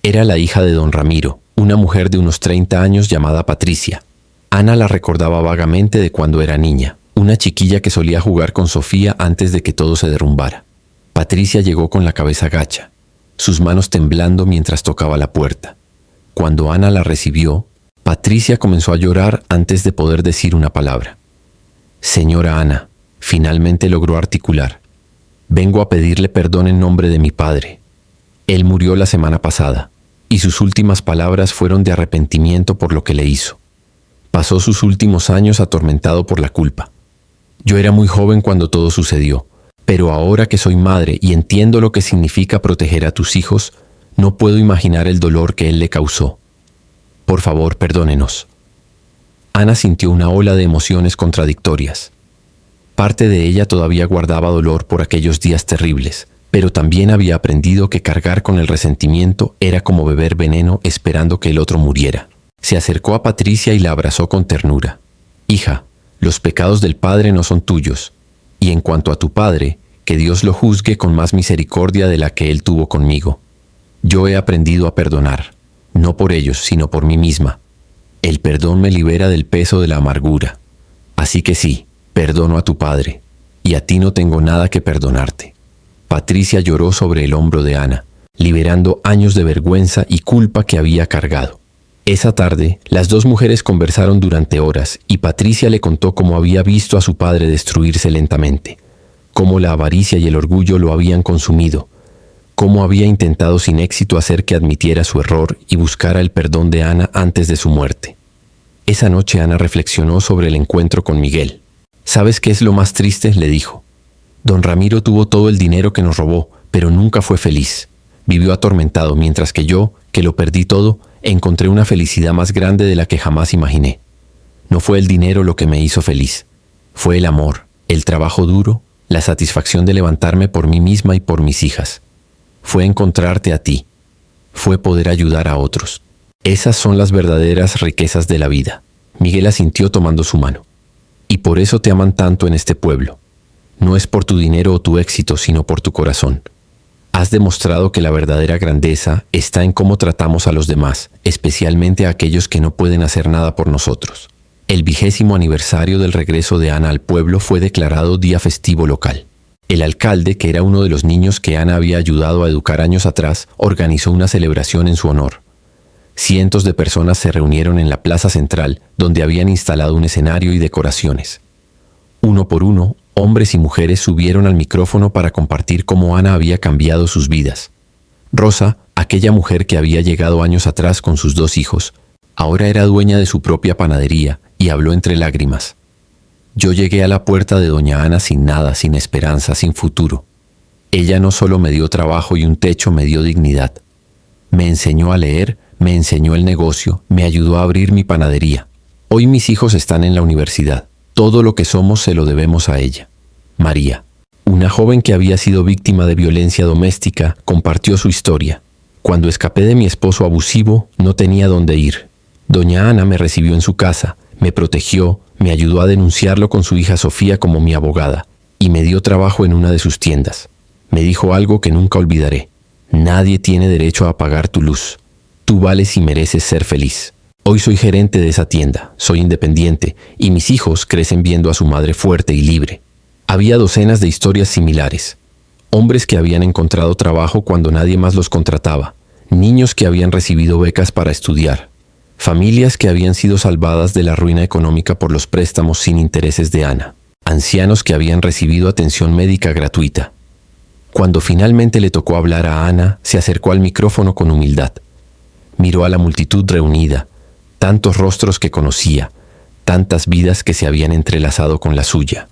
Era la hija de don Ramiro, una mujer de unos 30 años llamada Patricia. Ana la recordaba vagamente de cuando era niña, una chiquilla que solía jugar con Sofía antes de que todo se derrumbara. Patricia llegó con la cabeza gacha, sus manos temblando mientras tocaba la puerta. Cuando Ana la recibió, Patricia comenzó a llorar antes de poder decir una palabra. «Señora Ana», finalmente logró articular, «vengo a pedirle perdón en nombre de mi padre. Él murió la semana pasada, y sus últimas palabras fueron de arrepentimiento por lo que le hizo. Pasó sus últimos años atormentado por la culpa. Yo era muy joven cuando todo sucedió, pero ahora que soy madre y entiendo lo que significa proteger a tus hijos, no puedo imaginar el dolor que él le causó. Por favor, perdónenos». Ana sintió una ola de emociones contradictorias. Parte de ella todavía guardaba dolor por aquellos días terribles, pero también había aprendido que cargar con el resentimiento era como beber veneno esperando que el otro muriera. Se acercó a Patricia y la abrazó con ternura. «Hija, los pecados del padre no son tuyos, y en cuanto a tu padre, que Dios lo juzgue con más misericordia de la que él tuvo conmigo. Yo he aprendido a perdonar, no por ellos, sino por mí misma. El perdón me libera del peso de la amargura. Así que sí, perdono a tu padre, y a ti no tengo nada que perdonarte». Patricia lloró sobre el hombro de Ana, liberando años de vergüenza y culpa que había cargado. Esa tarde, las dos mujeres conversaron durante horas y Patricia le contó cómo había visto a su padre destruirse lentamente, cómo la avaricia y el orgullo lo habían consumido, cómo había intentado sin éxito hacer que admitiera su error y buscara el perdón de Ana antes de su muerte. Esa noche Ana reflexionó sobre el encuentro con Miguel. «¿Sabes qué es lo más triste?», le dijo. «Don Ramiro tuvo todo el dinero que nos robó, pero nunca fue feliz. Vivió atormentado, mientras que yo, que lo perdí todo, encontré una felicidad más grande de la que jamás imaginé. No fue el dinero lo que me hizo feliz. Fue el amor, el trabajo duro, la satisfacción de levantarme por mí misma y por mis hijas. Fue encontrarte a ti. Fue poder ayudar a otros. Esas son las verdaderas riquezas de la vida». Miguel asintió tomando su mano. «Y por eso te aman tanto en este pueblo. No es por tu dinero o tu éxito, sino por tu corazón. Has demostrado que la verdadera grandeza está en cómo tratamos a los demás, especialmente a aquellos que no pueden hacer nada por nosotros». El 20º aniversario del regreso de Ana al pueblo fue declarado día festivo local. El alcalde, que era uno de los niños que Ana había ayudado a educar años atrás, organizó una celebración en su honor. Cientos de personas se reunieron en la plaza central, donde habían instalado un escenario y decoraciones. Uno por uno, hombres y mujeres subieron al micrófono para compartir cómo Ana había cambiado sus vidas. Rosa, aquella mujer que había llegado años atrás con sus 2 hijos, ahora era dueña de su propia panadería y habló entre lágrimas. «Yo llegué a la puerta de doña Ana sin nada, sin esperanza, sin futuro. Ella no solo me dio trabajo y un techo, me dio dignidad. Me enseñó a leer, me enseñó el negocio, me ayudó a abrir mi panadería. Hoy mis hijos están en la universidad. Todo lo que somos se lo debemos a ella». María, una joven que había sido víctima de violencia doméstica, compartió su historia. «Cuando escapé de mi esposo abusivo, no tenía dónde ir. Doña Ana me recibió en su casa, me protegió, me ayudó a denunciarlo con su hija Sofía como mi abogada, y me dio trabajo en una de sus tiendas. Me dijo algo que nunca olvidaré: nadie tiene derecho a apagar tu luz. Tú vales y mereces ser feliz. Hoy soy gerente de esa tienda, soy independiente, y mis hijos crecen viendo a su madre fuerte y libre». Había docenas de historias similares. Hombres que habían encontrado trabajo cuando nadie más los contrataba, niños que habían recibido becas para estudiar, familias que habían sido salvadas de la ruina económica por los préstamos sin intereses de Ana, ancianos que habían recibido atención médica gratuita. Cuando finalmente le tocó hablar a Ana, se acercó al micrófono con humildad. Miró a la multitud reunida, tantos rostros que conocía, tantas vidas que se habían entrelazado con la suya.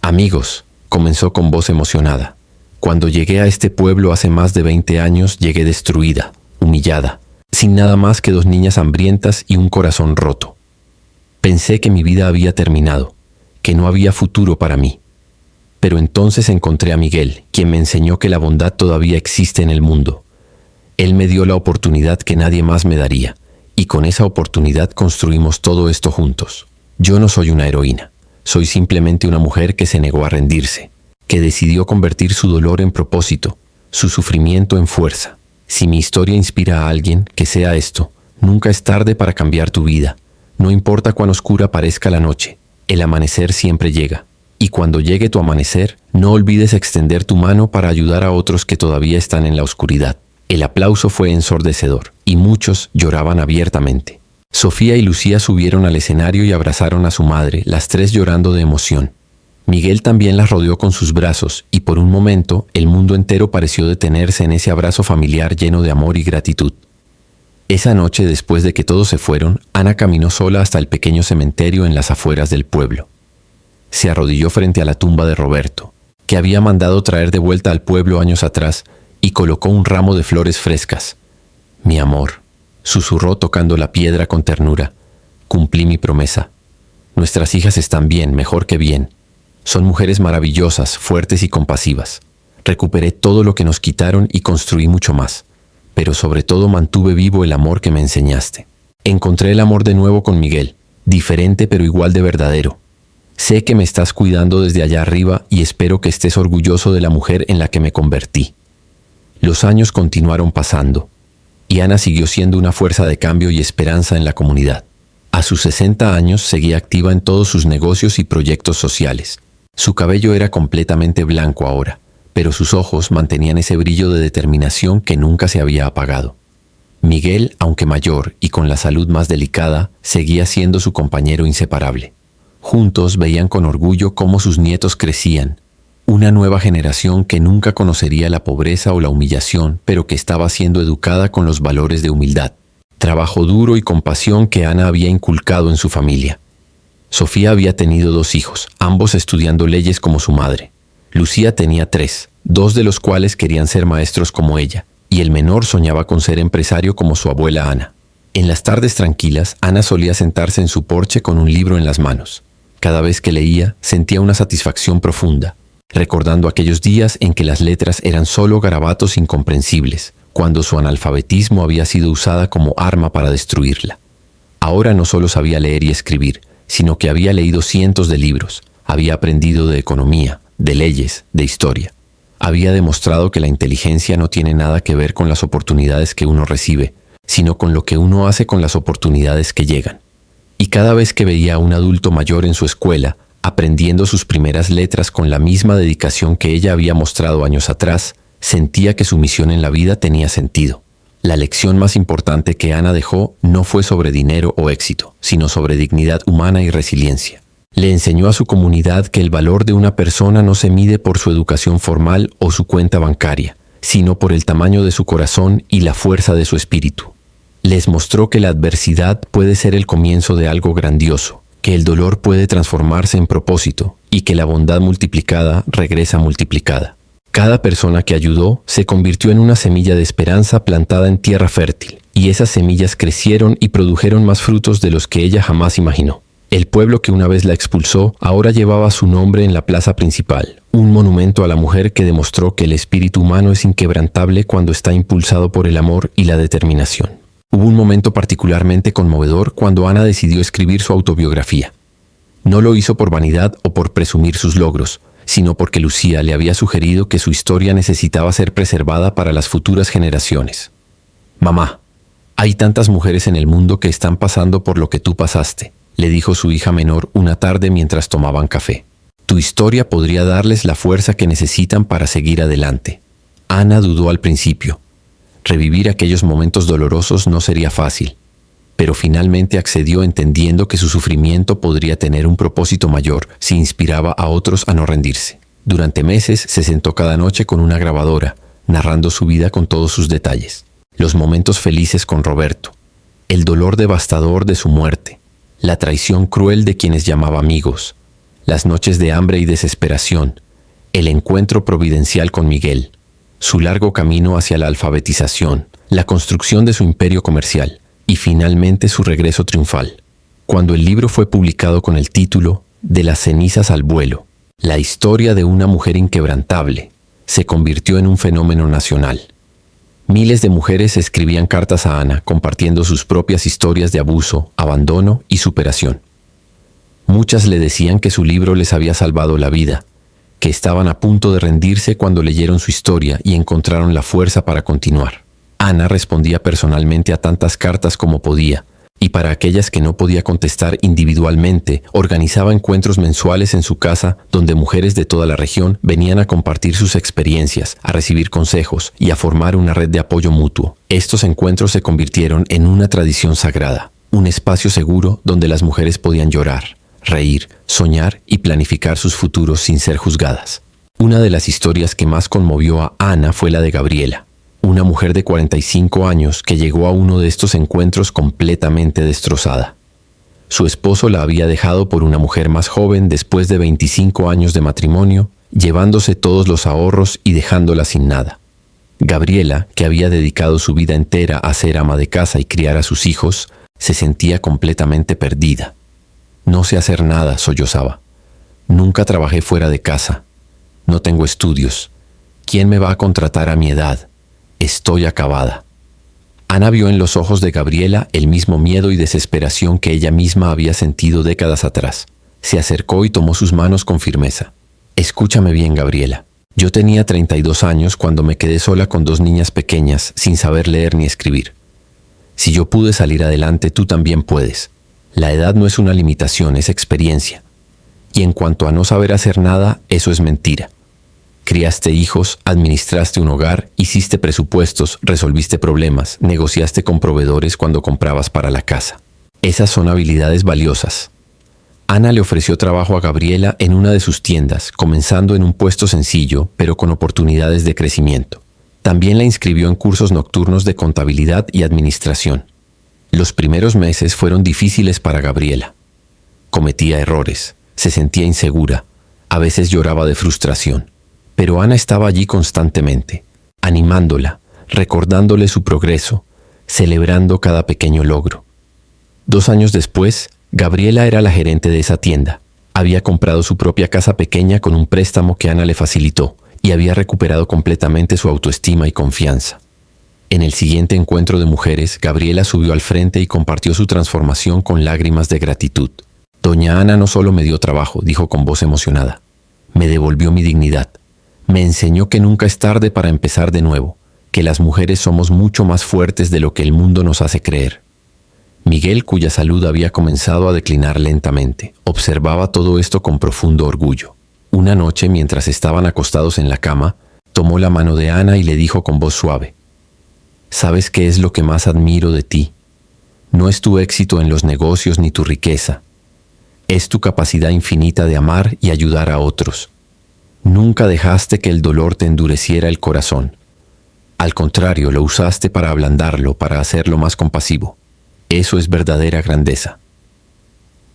«Amigos», comenzó con voz emocionada, «cuando llegué a este pueblo hace más de 20 años, llegué destruida, humillada, sin nada más que 2 niñas hambrientas y un corazón roto. Pensé que mi vida había terminado, que no había futuro para mí. Pero entonces encontré a Miguel, quien me enseñó que la bondad todavía existe en el mundo. Él me dio la oportunidad que nadie más me daría, y con esa oportunidad construimos todo esto juntos. Yo no soy una heroína, Soy simplemente una mujer que se negó a rendirse, que decidió convertir su dolor en propósito, su sufrimiento en fuerza. Si mi historia inspira a alguien, que sea esto. Nunca es tarde para cambiar tu vida. No importa cuán oscura parezca la noche, el amanecer siempre llega. Y cuando llegue tu amanecer, no olvides extender tu mano para ayudar a otros que todavía están en la oscuridad. El aplauso fue ensordecedor, y muchos lloraban abiertamente. Sofía y Lucía subieron al escenario y abrazaron a su madre, las tres llorando de emoción. Miguel también las rodeó con sus brazos, y por un momento el mundo entero pareció detenerse en ese abrazo familiar lleno de amor y gratitud. Esa noche, después de que todos se fueron, Ana caminó sola hasta el pequeño cementerio en las afueras del pueblo. Se arrodilló frente a la tumba de Roberto, que había mandado traer de vuelta al pueblo años atrás, y colocó un ramo de flores frescas. «Mi amor», susurró tocando la piedra con ternura, «cumplí mi promesa. Nuestras hijas están bien, mejor que bien. Son mujeres maravillosas, fuertes y compasivas. Recuperé todo lo que nos quitaron y construí mucho más. Pero sobre todo mantuve vivo el amor que me enseñaste. Encontré el amor de nuevo con Miguel, diferente pero igual de verdadero. Sé que me estás cuidando desde allá arriba y espero que estés orgulloso de la mujer en la que me convertí». Los años continuaron pasando, y Ana siguió siendo una fuerza de cambio y esperanza en la comunidad. A sus 60 años seguía activa en todos sus negocios y proyectos sociales. Su cabello era completamente blanco ahora, pero sus ojos mantenían ese brillo de determinación que nunca se había apagado. Miguel, aunque mayor y con la salud más delicada, seguía siendo su compañero inseparable. Juntos veían con orgullo cómo sus nietos crecían, una nueva generación que nunca conocería la pobreza o la humillación, pero que estaba siendo educada con los valores de humildad, trabajo duro y compasión que Ana había inculcado en su familia. Sofía había tenido 2 hijos, ambos estudiando leyes como su madre. Lucía tenía 3, 2 de los cuales querían ser maestros como ella, y el menor soñaba con ser empresario como su abuela Ana. En las tardes tranquilas, Ana solía sentarse en su porche con un libro en las manos. Cada vez que leía, sentía una satisfacción profunda, recordando aquellos días en que las letras eran solo garabatos incomprensibles, cuando su analfabetismo había sido usada como arma para destruirla. Ahora no solo sabía leer y escribir, sino que había leído cientos de libros, había aprendido de economía, de leyes, de historia. Había demostrado que la inteligencia no tiene nada que ver con las oportunidades que uno recibe, sino con lo que uno hace con las oportunidades que llegan. Y cada vez que veía a un adulto mayor en su escuela, aprendiendo sus primeras letras con la misma dedicación que ella había mostrado años atrás, sentía que su misión en la vida tenía sentido. La lección más importante que Ana dejó no fue sobre dinero o éxito, sino sobre dignidad humana y resiliencia. Le enseñó a su comunidad que el valor de una persona no se mide por su educación formal o su cuenta bancaria, sino por el tamaño de su corazón y la fuerza de su espíritu. Les mostró que la adversidad puede ser el comienzo de algo grandioso, que el dolor puede transformarse en propósito y que la bondad multiplicada regresa multiplicada. Cada persona que ayudó se convirtió en una semilla de esperanza plantada en tierra fértil, y esas semillas crecieron y produjeron más frutos de los que ella jamás imaginó. El pueblo que una vez la expulsó ahora llevaba su nombre en la plaza principal, un monumento a la mujer que demostró que el espíritu humano es inquebrantable cuando está impulsado por el amor y la determinación. Hubo un momento particularmente conmovedor cuando Ana decidió escribir su autobiografía. No lo hizo por vanidad o por presumir sus logros, sino porque Lucía le había sugerido que su historia necesitaba ser preservada para las futuras generaciones. «Mamá, hay tantas mujeres en el mundo que están pasando por lo que tú pasaste», le dijo su hija menor una tarde mientras tomaban café. «Tu historia podría darles la fuerza que necesitan para seguir adelante». Ana dudó al principio. Revivir aquellos momentos dolorosos no sería fácil, pero finalmente accedió entendiendo que su sufrimiento podría tener un propósito mayor si inspiraba a otros a no rendirse. Durante meses se sentó cada noche con una grabadora, narrando su vida con todos sus detalles. Los momentos felices con Roberto, el dolor devastador de su muerte, la traición cruel de quienes llamaba amigos, las noches de hambre y desesperación, el encuentro providencial con Miguel, su largo camino hacia la alfabetización, la construcción de su imperio comercial y finalmente su regreso triunfal. Cuando el libro fue publicado con el título De las cenizas al vuelo, la historia de una mujer inquebrantable se convirtió en un fenómeno nacional. Miles de mujeres escribían cartas a Ana compartiendo sus propias historias de abuso, abandono y superación. Muchas le decían que su libro les había salvado la vida, que estaban a punto de rendirse cuando leyeron su historia y encontraron la fuerza para continuar. Ana respondía personalmente a tantas cartas como podía, y para aquellas que no podía contestar individualmente, organizaba encuentros mensuales en su casa donde mujeres de toda la región venían a compartir sus experiencias, a recibir consejos y a formar una red de apoyo mutuo. Estos encuentros se convirtieron en una tradición sagrada, un espacio seguro donde las mujeres podían llorar, reír, soñar y planificar sus futuros sin ser juzgadas. Una de las historias que más conmovió a Ana fue la de Gabriela, una mujer de 45 años que llegó a uno de estos encuentros completamente destrozada. Su esposo la había dejado por una mujer más joven después de 25 años de matrimonio, llevándose todos los ahorros y dejándola sin nada. Gabriela, que había dedicado su vida entera a ser ama de casa y criar a sus hijos, se sentía completamente perdida. No sé hacer nada, sollozaba. Nunca trabajé fuera de casa. No tengo estudios. ¿Quién me va a contratar a mi edad? Estoy acabada. Ana vio en los ojos de Gabriela el mismo miedo y desesperación que ella misma había sentido décadas atrás. Se acercó y tomó sus manos con firmeza. Escúchame bien, Gabriela. Yo tenía 32 años cuando me quedé sola con 2 niñas pequeñas sin saber leer ni escribir. Si yo pude salir adelante, tú también puedes. La edad no es una limitación, es experiencia. Y en cuanto a no saber hacer nada, eso es mentira. Criaste hijos, administraste un hogar, hiciste presupuestos, resolviste problemas, negociaste con proveedores cuando comprabas para la casa. Esas son habilidades valiosas. Ana le ofreció trabajo a Gabriela en una de sus tiendas, comenzando en un puesto sencillo, pero con oportunidades de crecimiento. También la inscribió en cursos nocturnos de contabilidad y administración. Los primeros meses fueron difíciles para Gabriela. Cometía errores, se sentía insegura, a veces lloraba de frustración. Pero Ana estaba allí constantemente, animándola, recordándole su progreso, celebrando cada pequeño logro. 2 años después, Gabriela era la gerente de esa tienda. Había comprado su propia casa pequeña con un préstamo que Ana le facilitó y había recuperado completamente su autoestima y confianza. En el siguiente encuentro de mujeres, Gabriela subió al frente y compartió su transformación con lágrimas de gratitud. Doña Ana no solo me dio trabajo, dijo con voz emocionada. Me devolvió mi dignidad. Me enseñó que nunca es tarde para empezar de nuevo, que las mujeres somos mucho más fuertes de lo que el mundo nos hace creer. Miguel, cuya salud había comenzado a declinar lentamente, observaba todo esto con profundo orgullo. Una noche, mientras estaban acostados en la cama, tomó la mano de Ana y le dijo con voz suave: ¿Sabes qué es lo que más admiro de ti? No es tu éxito en los negocios ni tu riqueza. Es tu capacidad infinita de amar y ayudar a otros. Nunca dejaste que el dolor te endureciera el corazón. Al contrario, lo usaste para ablandarlo, para hacerlo más compasivo. Eso es verdadera grandeza.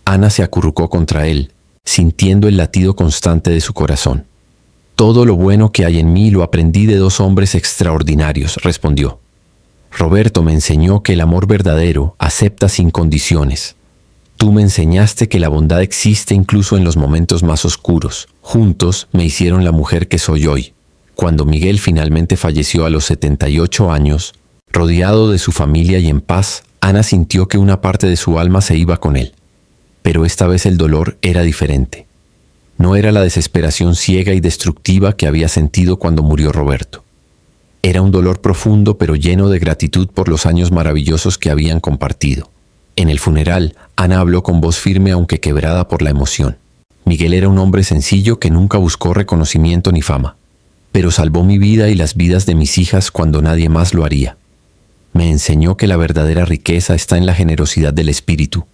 Ana se acurrucó contra él, sintiendo el latido constante de su corazón. Todo lo bueno que hay en mí lo aprendí de 2 hombres extraordinarios, respondió. Roberto me enseñó que el amor verdadero acepta sin condiciones. Tú me enseñaste que la bondad existe incluso en los momentos más oscuros. Juntos me hicieron la mujer que soy hoy. Cuando Miguel finalmente falleció a los 78 años, rodeado de su familia y en paz, Ana sintió que una parte de su alma se iba con él. Pero esta vez el dolor era diferente. No era la desesperación ciega y destructiva que había sentido cuando murió Roberto. Era un dolor profundo pero lleno de gratitud por los años maravillosos que habían compartido. En el funeral, Ana habló con voz firme aunque quebrada por la emoción. Miguel era un hombre sencillo que nunca buscó reconocimiento ni fama, pero salvó mi vida y las vidas de mis hijas cuando nadie más lo haría. Me enseñó que la verdadera riqueza está en la generosidad del espíritu.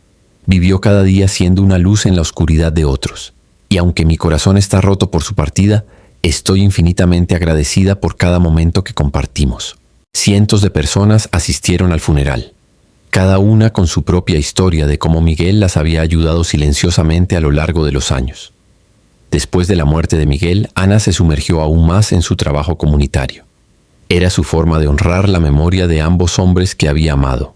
Vivió cada día siendo una luz en la oscuridad de otros. Y aunque mi corazón está roto por su partida, estoy infinitamente agradecida por cada momento que compartimos. Cientos de personas asistieron al funeral, cada una con su propia historia de cómo Miguel las había ayudado silenciosamente a lo largo de los años. Después de la muerte de Miguel, Ana se sumergió aún más en su trabajo comunitario. Era su forma de honrar la memoria de ambos hombres que había amado.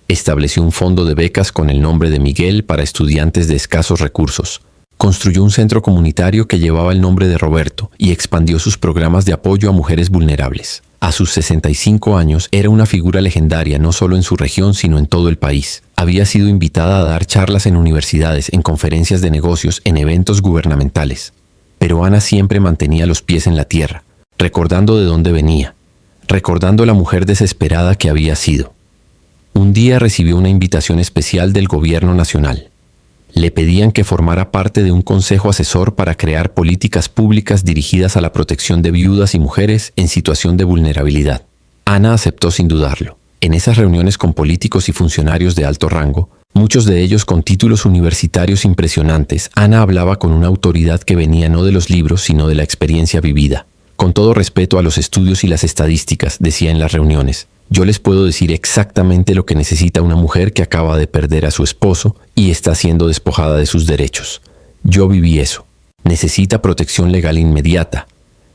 Estableció un fondo de becas con el nombre de Miguel para estudiantes de escasos recursos. Construyó un centro comunitario que llevaba el nombre de Roberto y expandió sus programas de apoyo a mujeres vulnerables. A sus 65 años era una figura legendaria no solo en su región sino en todo el país. Había sido invitada a dar charlas en universidades, en conferencias de negocios, en eventos gubernamentales. Pero Ana siempre mantenía los pies en la tierra, recordando de dónde venía, recordando la mujer desesperada que había sido. Un día recibió una invitación especial del gobierno nacional. Le pedían que formara parte de un consejo asesor para crear políticas públicas dirigidas a la protección de viudas y mujeres en situación de vulnerabilidad. Ana aceptó sin dudarlo. En esas reuniones con políticos y funcionarios de alto rango, muchos de ellos con títulos universitarios impresionantes, Ana hablaba con una autoridad que venía no de los libros, sino de la experiencia vivida. Con todo respeto a los estudios y las estadísticas, decía en las reuniones, yo les puedo decir exactamente lo que necesita una mujer que acaba de perder a su esposo y está siendo despojada de sus derechos. Yo viví eso. Necesita protección legal inmediata.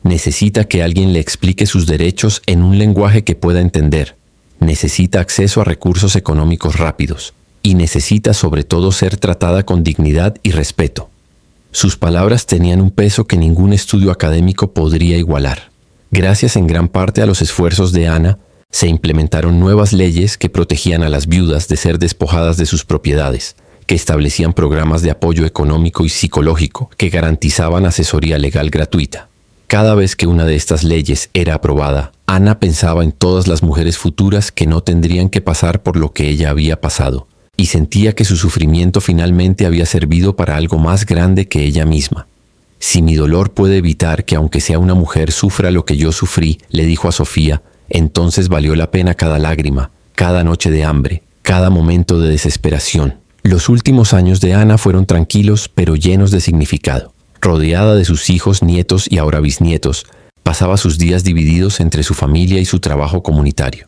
Necesita que alguien le explique sus derechos en un lenguaje que pueda entender. Necesita acceso a recursos económicos rápidos. Y necesita sobre todo ser tratada con dignidad y respeto. Sus palabras tenían un peso que ningún estudio académico podría igualar. Gracias en gran parte a los esfuerzos de Ana, se implementaron nuevas leyes que protegían a las viudas de ser despojadas de sus propiedades, que establecían programas de apoyo económico y psicológico que garantizaban asesoría legal gratuita. Cada vez que una de estas leyes era aprobada, Ana pensaba en todas las mujeres futuras que no tendrían que pasar por lo que ella había pasado, y sentía que su sufrimiento finalmente había servido para algo más grande que ella misma. Si mi dolor puede evitar que aunque sea una mujer sufra lo que yo sufrí, le dijo a Sofía, entonces valió la pena cada lágrima, cada noche de hambre, cada momento de desesperación. Los últimos años de Ana fueron tranquilos pero llenos de significado. Rodeada de sus hijos, nietos y ahora bisnietos, pasaba sus días divididos entre su familia y su trabajo comunitario.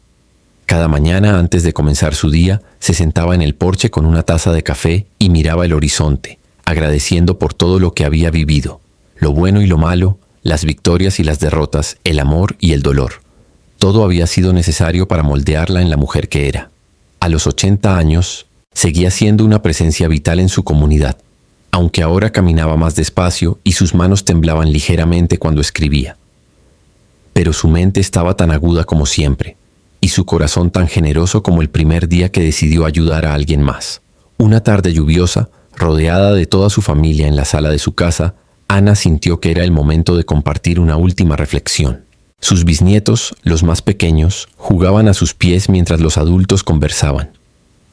Cada mañana antes de comenzar su día, se sentaba en el porche con una taza de café y miraba el horizonte, agradeciendo por todo lo que había vivido, lo bueno y lo malo, las victorias y las derrotas, el amor y el dolor. Todo había sido necesario para moldearla en la mujer que era. A los 80 años, seguía siendo una presencia vital en su comunidad, aunque ahora caminaba más despacio y sus manos temblaban ligeramente cuando escribía. Pero su mente estaba tan aguda como siempre, y su corazón tan generoso como el primer día que decidió ayudar a alguien más. Una tarde lluviosa, rodeada de toda su familia en la sala de su casa, Ana sintió que era el momento de compartir una última reflexión. Sus bisnietos, los más pequeños, jugaban a sus pies mientras los adultos conversaban.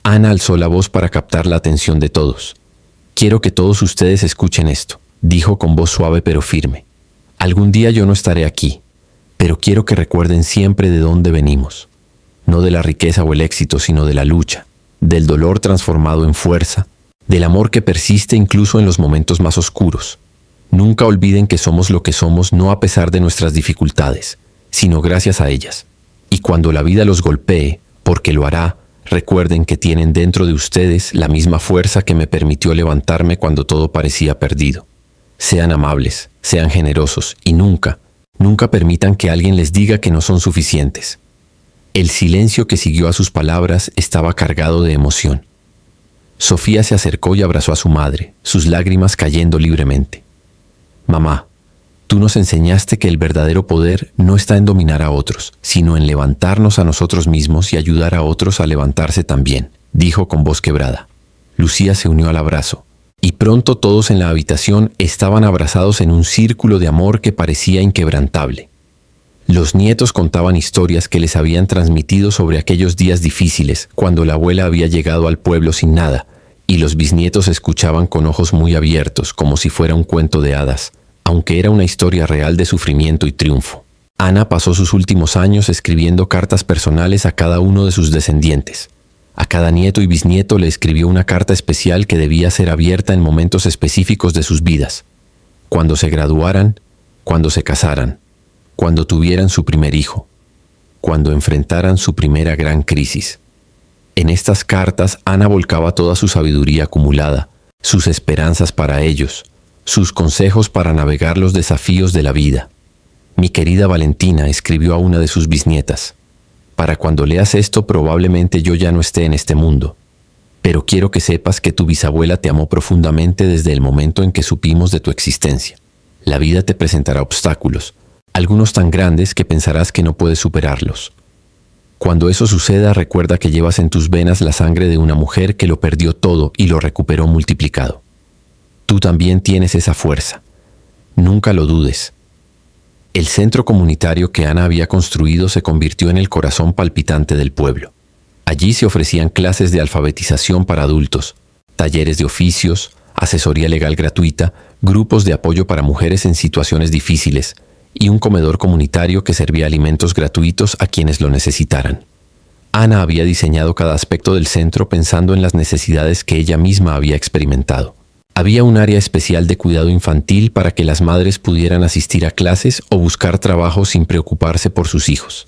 Ana alzó la voz para captar la atención de todos. «Quiero que todos ustedes escuchen esto», dijo con voz suave pero firme. «Algún día yo no estaré aquí, pero quiero que recuerden siempre de dónde venimos. No de la riqueza o el éxito, sino de la lucha, del dolor transformado en fuerza, del amor que persiste incluso en los momentos más oscuros. Nunca olviden que somos lo que somos no a pesar de nuestras dificultades, sino gracias a ellas. Y cuando la vida los golpee, porque lo hará, recuerden que tienen dentro de ustedes la misma fuerza que me permitió levantarme cuando todo parecía perdido. Sean amables, sean generosos y nunca permitan que alguien les diga que no son suficientes». El silencio que siguió a sus palabras estaba cargado de emoción. Sofía se acercó y abrazó a su madre, sus lágrimas cayendo libremente. «Mamá, tú nos enseñaste que el verdadero poder no está en dominar a otros, sino en levantarnos a nosotros mismos y ayudar a otros a levantarse también», dijo con voz quebrada. Lucía se unió al abrazo, y pronto todos en la habitación estaban abrazados en un círculo de amor que parecía inquebrantable. Los nietos contaban historias que les habían transmitido sobre aquellos días difíciles, cuando la abuela había llegado al pueblo sin nada, y los bisnietos escuchaban con ojos muy abiertos, como si fuera un cuento de hadas, aunque era una historia real de sufrimiento y triunfo. Ana pasó sus últimos años escribiendo cartas personales a cada uno de sus descendientes. A cada nieto y bisnieto le escribió una carta especial que debía ser abierta en momentos específicos de sus vidas. Cuando se graduaran, cuando se casaran, cuando tuvieran su primer hijo, cuando enfrentaran su primera gran crisis. En estas cartas, Ana volcaba toda su sabiduría acumulada, sus esperanzas para ellos, sus consejos para navegar los desafíos de la vida. «Mi querida Valentina», escribió a una de sus bisnietas, «para cuando leas esto probablemente yo ya no esté en este mundo, pero quiero que sepas que tu bisabuela te amó profundamente desde el momento en que supimos de tu existencia. La vida te presentará obstáculos, algunos tan grandes que pensarás que no puedes superarlos. Cuando eso suceda, recuerda que llevas en tus venas la sangre de una mujer que lo perdió todo y lo recuperó multiplicado. Tú también tienes esa fuerza. Nunca lo dudes. El centro comunitario que Ana había construido se convirtió en el corazón palpitante del pueblo. Allí se ofrecían clases de alfabetización para adultos, talleres de oficios, asesoría legal gratuita, grupos de apoyo para mujeres en situaciones difíciles y un comedor comunitario que servía alimentos gratuitos a quienes lo necesitaran. Ana había diseñado cada aspecto del centro pensando en las necesidades que ella misma había experimentado. Había un área especial de cuidado infantil para que las madres pudieran asistir a clases o buscar trabajo sin preocuparse por sus hijos.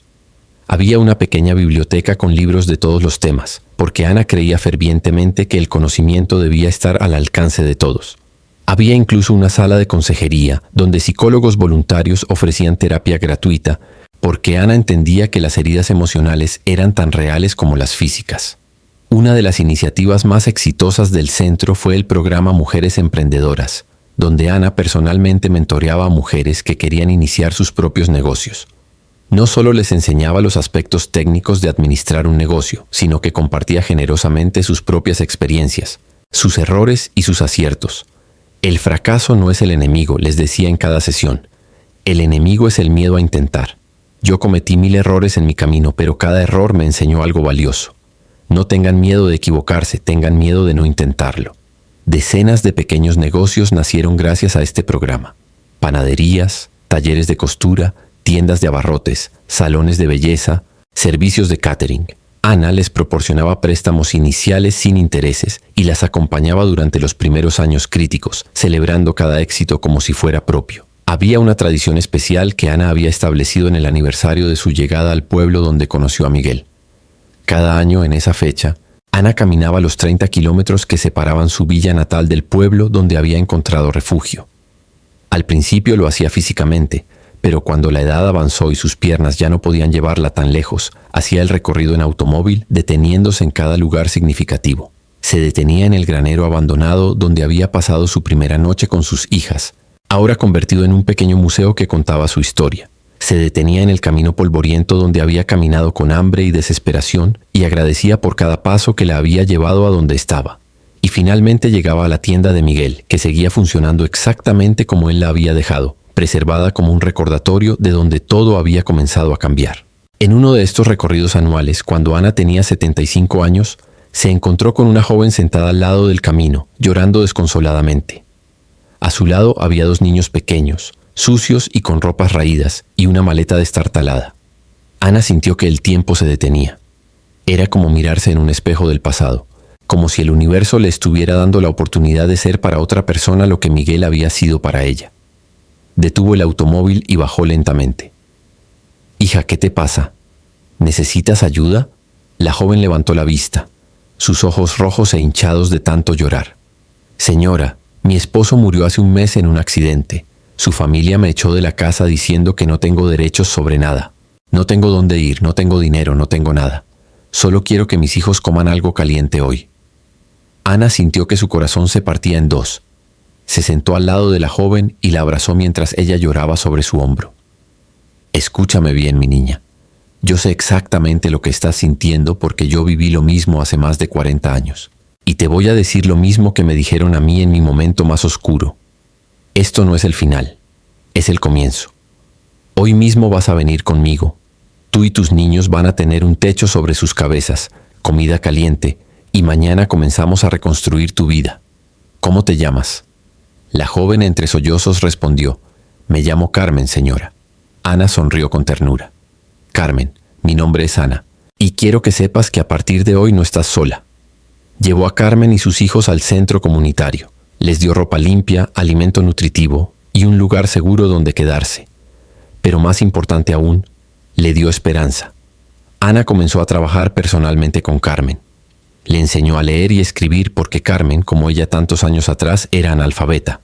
Había una pequeña biblioteca con libros de todos los temas, porque Ana creía fervientemente que el conocimiento debía estar al alcance de todos. Había incluso una sala de consejería, donde psicólogos voluntarios ofrecían terapia gratuita, porque Ana entendía que las heridas emocionales eran tan reales como las físicas. Una de las iniciativas más exitosas del centro fue el programa Mujeres Emprendedoras, donde Ana personalmente mentoreaba a mujeres que querían iniciar sus propios negocios. No solo les enseñaba los aspectos técnicos de administrar un negocio, sino que compartía generosamente sus propias experiencias, sus errores y sus aciertos. El fracaso no es el enemigo, les decía en cada sesión. El enemigo es el miedo a intentar. Yo cometí 1000 errores en mi camino, pero cada error me enseñó algo valioso. No tengan miedo de equivocarse, tengan miedo de no intentarlo. Decenas de pequeños negocios nacieron gracias a este programa. Panaderías, talleres de costura, tiendas de abarrotes, salones de belleza, servicios de catering. Ana les proporcionaba préstamos iniciales sin intereses y las acompañaba durante los primeros años críticos, celebrando cada éxito como si fuera propio. Había una tradición especial que Ana había establecido en el aniversario de su llegada al pueblo donde conoció a Miguel. Cada año en esa fecha, Ana caminaba los 30 kilómetros que separaban su villa natal del pueblo donde había encontrado refugio. Al principio lo hacía físicamente, pero cuando la edad avanzó y sus piernas ya no podían llevarla tan lejos, hacía el recorrido en automóvil, deteniéndose en cada lugar significativo. Se detenía en el granero abandonado donde había pasado su primera noche con sus hijas, ahora convertido en un pequeño museo que contaba su historia. Se detenía en el camino polvoriento donde había caminado con hambre y desesperación y agradecía por cada paso que la había llevado a donde estaba. Y finalmente llegaba a la tienda de Miguel, que seguía funcionando exactamente como él la había dejado, preservada como un recordatorio de donde todo había comenzado a cambiar. En uno de estos recorridos anuales, cuando Ana tenía 75 años, se encontró con una joven sentada al lado del camino, llorando desconsoladamente. A su lado había 2 niños pequeños, sucios y con ropas raídas, y una maleta destartalada. Ana sintió que el tiempo se detenía. Era como mirarse en un espejo del pasado, como si el universo le estuviera dando la oportunidad de ser para otra persona lo que Miguel había sido para ella. Detuvo el automóvil y bajó lentamente. «Hija, ¿qué te pasa? ¿Necesitas ayuda?» La joven levantó la vista, sus ojos rojos e hinchados de tanto llorar. «Señora, mi esposo murió hace un mes en un accidente. Su familia me echó de la casa diciendo que no tengo derechos sobre nada. No tengo dónde ir, no tengo dinero, no tengo nada. Solo quiero que mis hijos coman algo caliente hoy». Ana sintió que su corazón se partía en 2. Se sentó al lado de la joven y la abrazó mientras ella lloraba sobre su hombro. «Escúchame bien, mi niña. Yo sé exactamente lo que estás sintiendo porque yo viví lo mismo hace más de 40 años. Y te voy a decir lo mismo que me dijeron a mí en mi momento más oscuro. Esto no es el final, es el comienzo. Hoy mismo vas a venir conmigo. Tú y tus niños van a tener un techo sobre sus cabezas, comida caliente, y mañana comenzamos a reconstruir tu vida. ¿Cómo te llamas?» La joven entre sollozos respondió: «Me llamo Carmen, señora». Ana sonrió con ternura. «Carmen, mi nombre es Ana, y quiero que sepas que a partir de hoy no estás sola». Llevó a Carmen y sus hijos al centro comunitario. Les dio ropa limpia, alimento nutritivo y un lugar seguro donde quedarse. Pero más importante aún, le dio esperanza. Ana comenzó a trabajar personalmente con Carmen. Le enseñó a leer y escribir porque Carmen, como ella tantos años atrás, era analfabeta.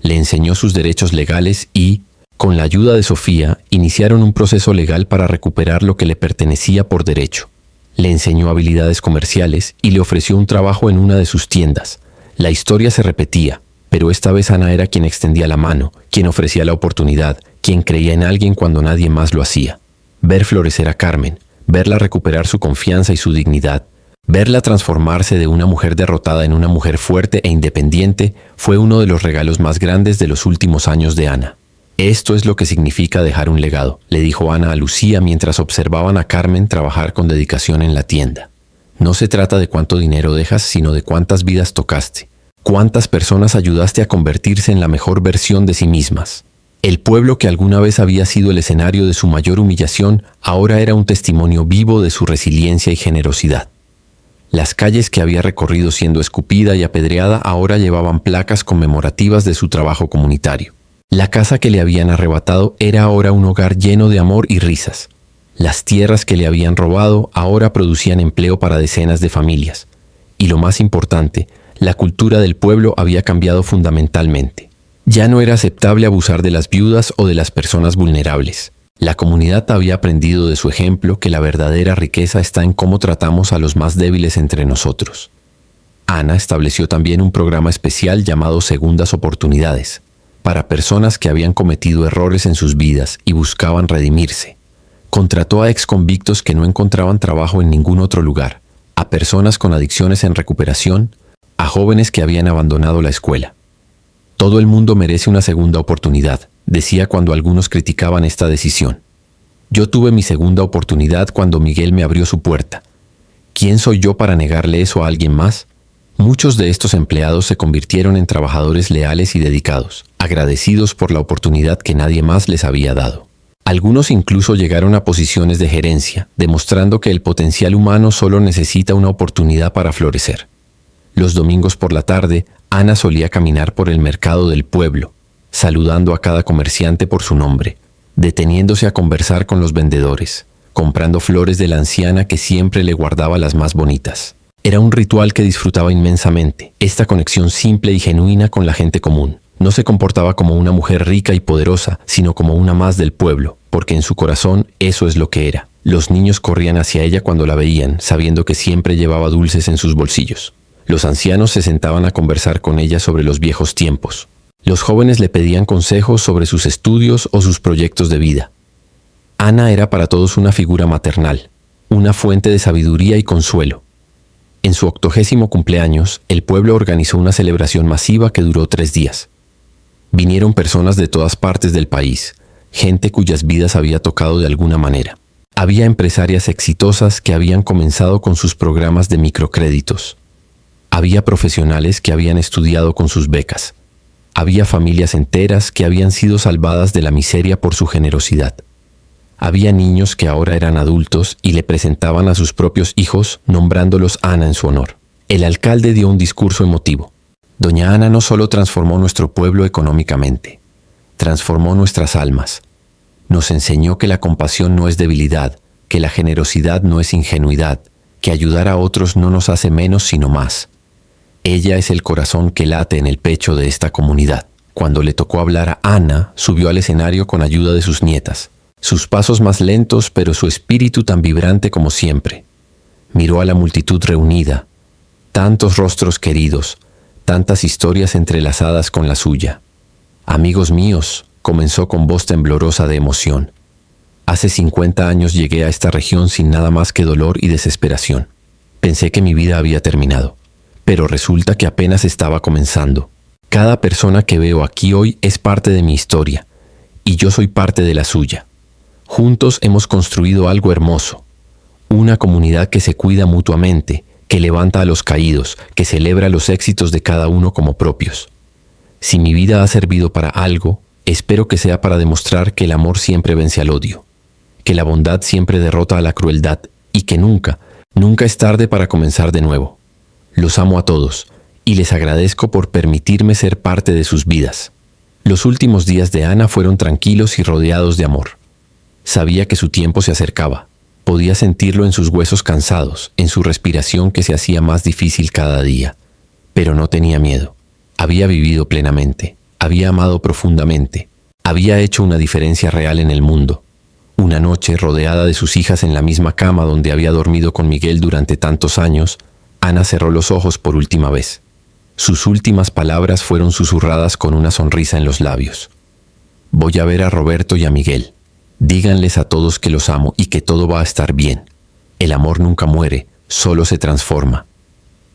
Le enseñó sus derechos legales y, con la ayuda de Sofía, iniciaron un proceso legal para recuperar lo que le pertenecía por derecho. Le enseñó habilidades comerciales y le ofreció un trabajo en una de sus tiendas. La historia se repetía, pero esta vez Ana era quien extendía la mano, quien ofrecía la oportunidad, quien creía en alguien cuando nadie más lo hacía. Ver florecer a Carmen, verla recuperar su confianza y su dignidad, verla transformarse de una mujer derrotada en una mujer fuerte e independiente fue uno de los regalos más grandes de los últimos años de Ana. Esto es lo que significa dejar un legado, le dijo Ana a Lucía mientras observaban a Carmen trabajar con dedicación en la tienda. No se trata de cuánto dinero dejas, sino de cuántas vidas tocaste. ¿Cuántas personas ayudaste a convertirse en la mejor versión de sí mismas? El pueblo que alguna vez había sido el escenario de su mayor humillación, ahora era un testimonio vivo de su resiliencia y generosidad. Las calles que había recorrido siendo escupida y apedreada ahora llevaban placas conmemorativas de su trabajo comunitario. La casa que le habían arrebatado era ahora un hogar lleno de amor y risas. Las tierras que le habían robado ahora producían empleo para decenas de familias. Y lo más importante, la cultura del pueblo había cambiado fundamentalmente. Ya no era aceptable abusar de las viudas o de las personas vulnerables. La comunidad había aprendido de su ejemplo que la verdadera riqueza está en cómo tratamos a los más débiles entre nosotros. Ana estableció también un programa especial llamado Segundas Oportunidades, para personas que habían cometido errores en sus vidas y buscaban redimirse. Contrató a exconvictos que no encontraban trabajo en ningún otro lugar, a personas con adicciones en recuperación, a jóvenes que habían abandonado la escuela. Todo el mundo merece una segunda oportunidad, decía cuando algunos criticaban esta decisión. Yo tuve mi segunda oportunidad cuando Miguel me abrió su puerta. ¿Quién soy yo para negarle eso a alguien más? Muchos de estos empleados se convirtieron en trabajadores leales y dedicados, agradecidos por la oportunidad que nadie más les había dado. Algunos incluso llegaron a posiciones de gerencia, demostrando que el potencial humano solo necesita una oportunidad para florecer. Los domingos por la tarde, Ana solía caminar por el mercado del pueblo, saludando a cada comerciante por su nombre, deteniéndose a conversar con los vendedores, comprando flores de la anciana que siempre le guardaba las más bonitas. Era un ritual que disfrutaba inmensamente, esta conexión simple y genuina con la gente común. No se comportaba como una mujer rica y poderosa, sino como una más del pueblo, porque en su corazón eso es lo que era. Los niños corrían hacia ella cuando la veían, sabiendo que siempre llevaba dulces en sus bolsillos. Los ancianos se sentaban a conversar con ella sobre los viejos tiempos. Los jóvenes le pedían consejos sobre sus estudios o sus proyectos de vida. Ana era para todos una figura maternal, una fuente de sabiduría y consuelo. En su 80º cumpleaños, el pueblo organizó una celebración masiva que duró 3 días. Vinieron personas de todas partes del país, gente cuyas vidas había tocado de alguna manera. Había empresarias exitosas que habían comenzado con sus programas de microcréditos. Había profesionales que habían estudiado con sus becas. Había familias enteras que habían sido salvadas de la miseria por su generosidad. Había niños que ahora eran adultos y le presentaban a sus propios hijos, nombrándolos Ana en su honor. El alcalde dio un discurso emotivo. Doña Ana no solo transformó nuestro pueblo económicamente, transformó nuestras almas. Nos enseñó que la compasión no es debilidad, que la generosidad no es ingenuidad, que ayudar a otros no nos hace menos sino más. Ella es el corazón que late en el pecho de esta comunidad. Cuando le tocó hablar a Ana, subió al escenario con ayuda de sus nietas. Sus pasos más lentos, pero su espíritu tan vibrante como siempre. Miró a la multitud reunida. Tantos rostros queridos, tantas historias entrelazadas con la suya. Amigos míos, comenzó con voz temblorosa de emoción. Hace 50 años llegué a esta región sin nada más que dolor y desesperación. Pensé que mi vida había terminado. Pero resulta que apenas estaba comenzando. Cada persona que veo aquí hoy es parte de mi historia, y yo soy parte de la suya. Juntos hemos construido algo hermoso, una comunidad que se cuida mutuamente, que levanta a los caídos, que celebra los éxitos de cada uno como propios. Si mi vida ha servido para algo, espero que sea para demostrar que el amor siempre vence al odio, que la bondad siempre derrota a la crueldad y que nunca, nunca es tarde para comenzar de nuevo. Los amo a todos y les agradezco por permitirme ser parte de sus vidas. Los últimos días de Ana fueron tranquilos y rodeados de amor. Sabía que su tiempo se acercaba. Podía sentirlo en sus huesos cansados, en su respiración que se hacía más difícil cada día. Pero no tenía miedo. Había vivido plenamente, había amado profundamente, había hecho una diferencia real en el mundo. Una noche, rodeada de sus hijas en la misma cama donde había dormido con Miguel durante tantos años, Ana cerró los ojos por última vez. Sus últimas palabras fueron susurradas con una sonrisa en los labios. Voy a ver a Roberto y a Miguel. Díganles a todos que los amo y que todo va a estar bien. El amor nunca muere, solo se transforma.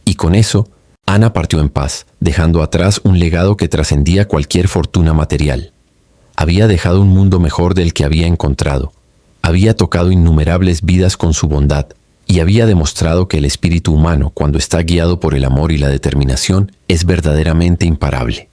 Y con eso, Ana partió en paz, dejando atrás un legado que trascendía cualquier fortuna material. Había dejado un mundo mejor del que había encontrado. Había tocado innumerables vidas con su bondad y había demostrado que el espíritu humano, cuando está guiado por el amor y la determinación, es verdaderamente imparable.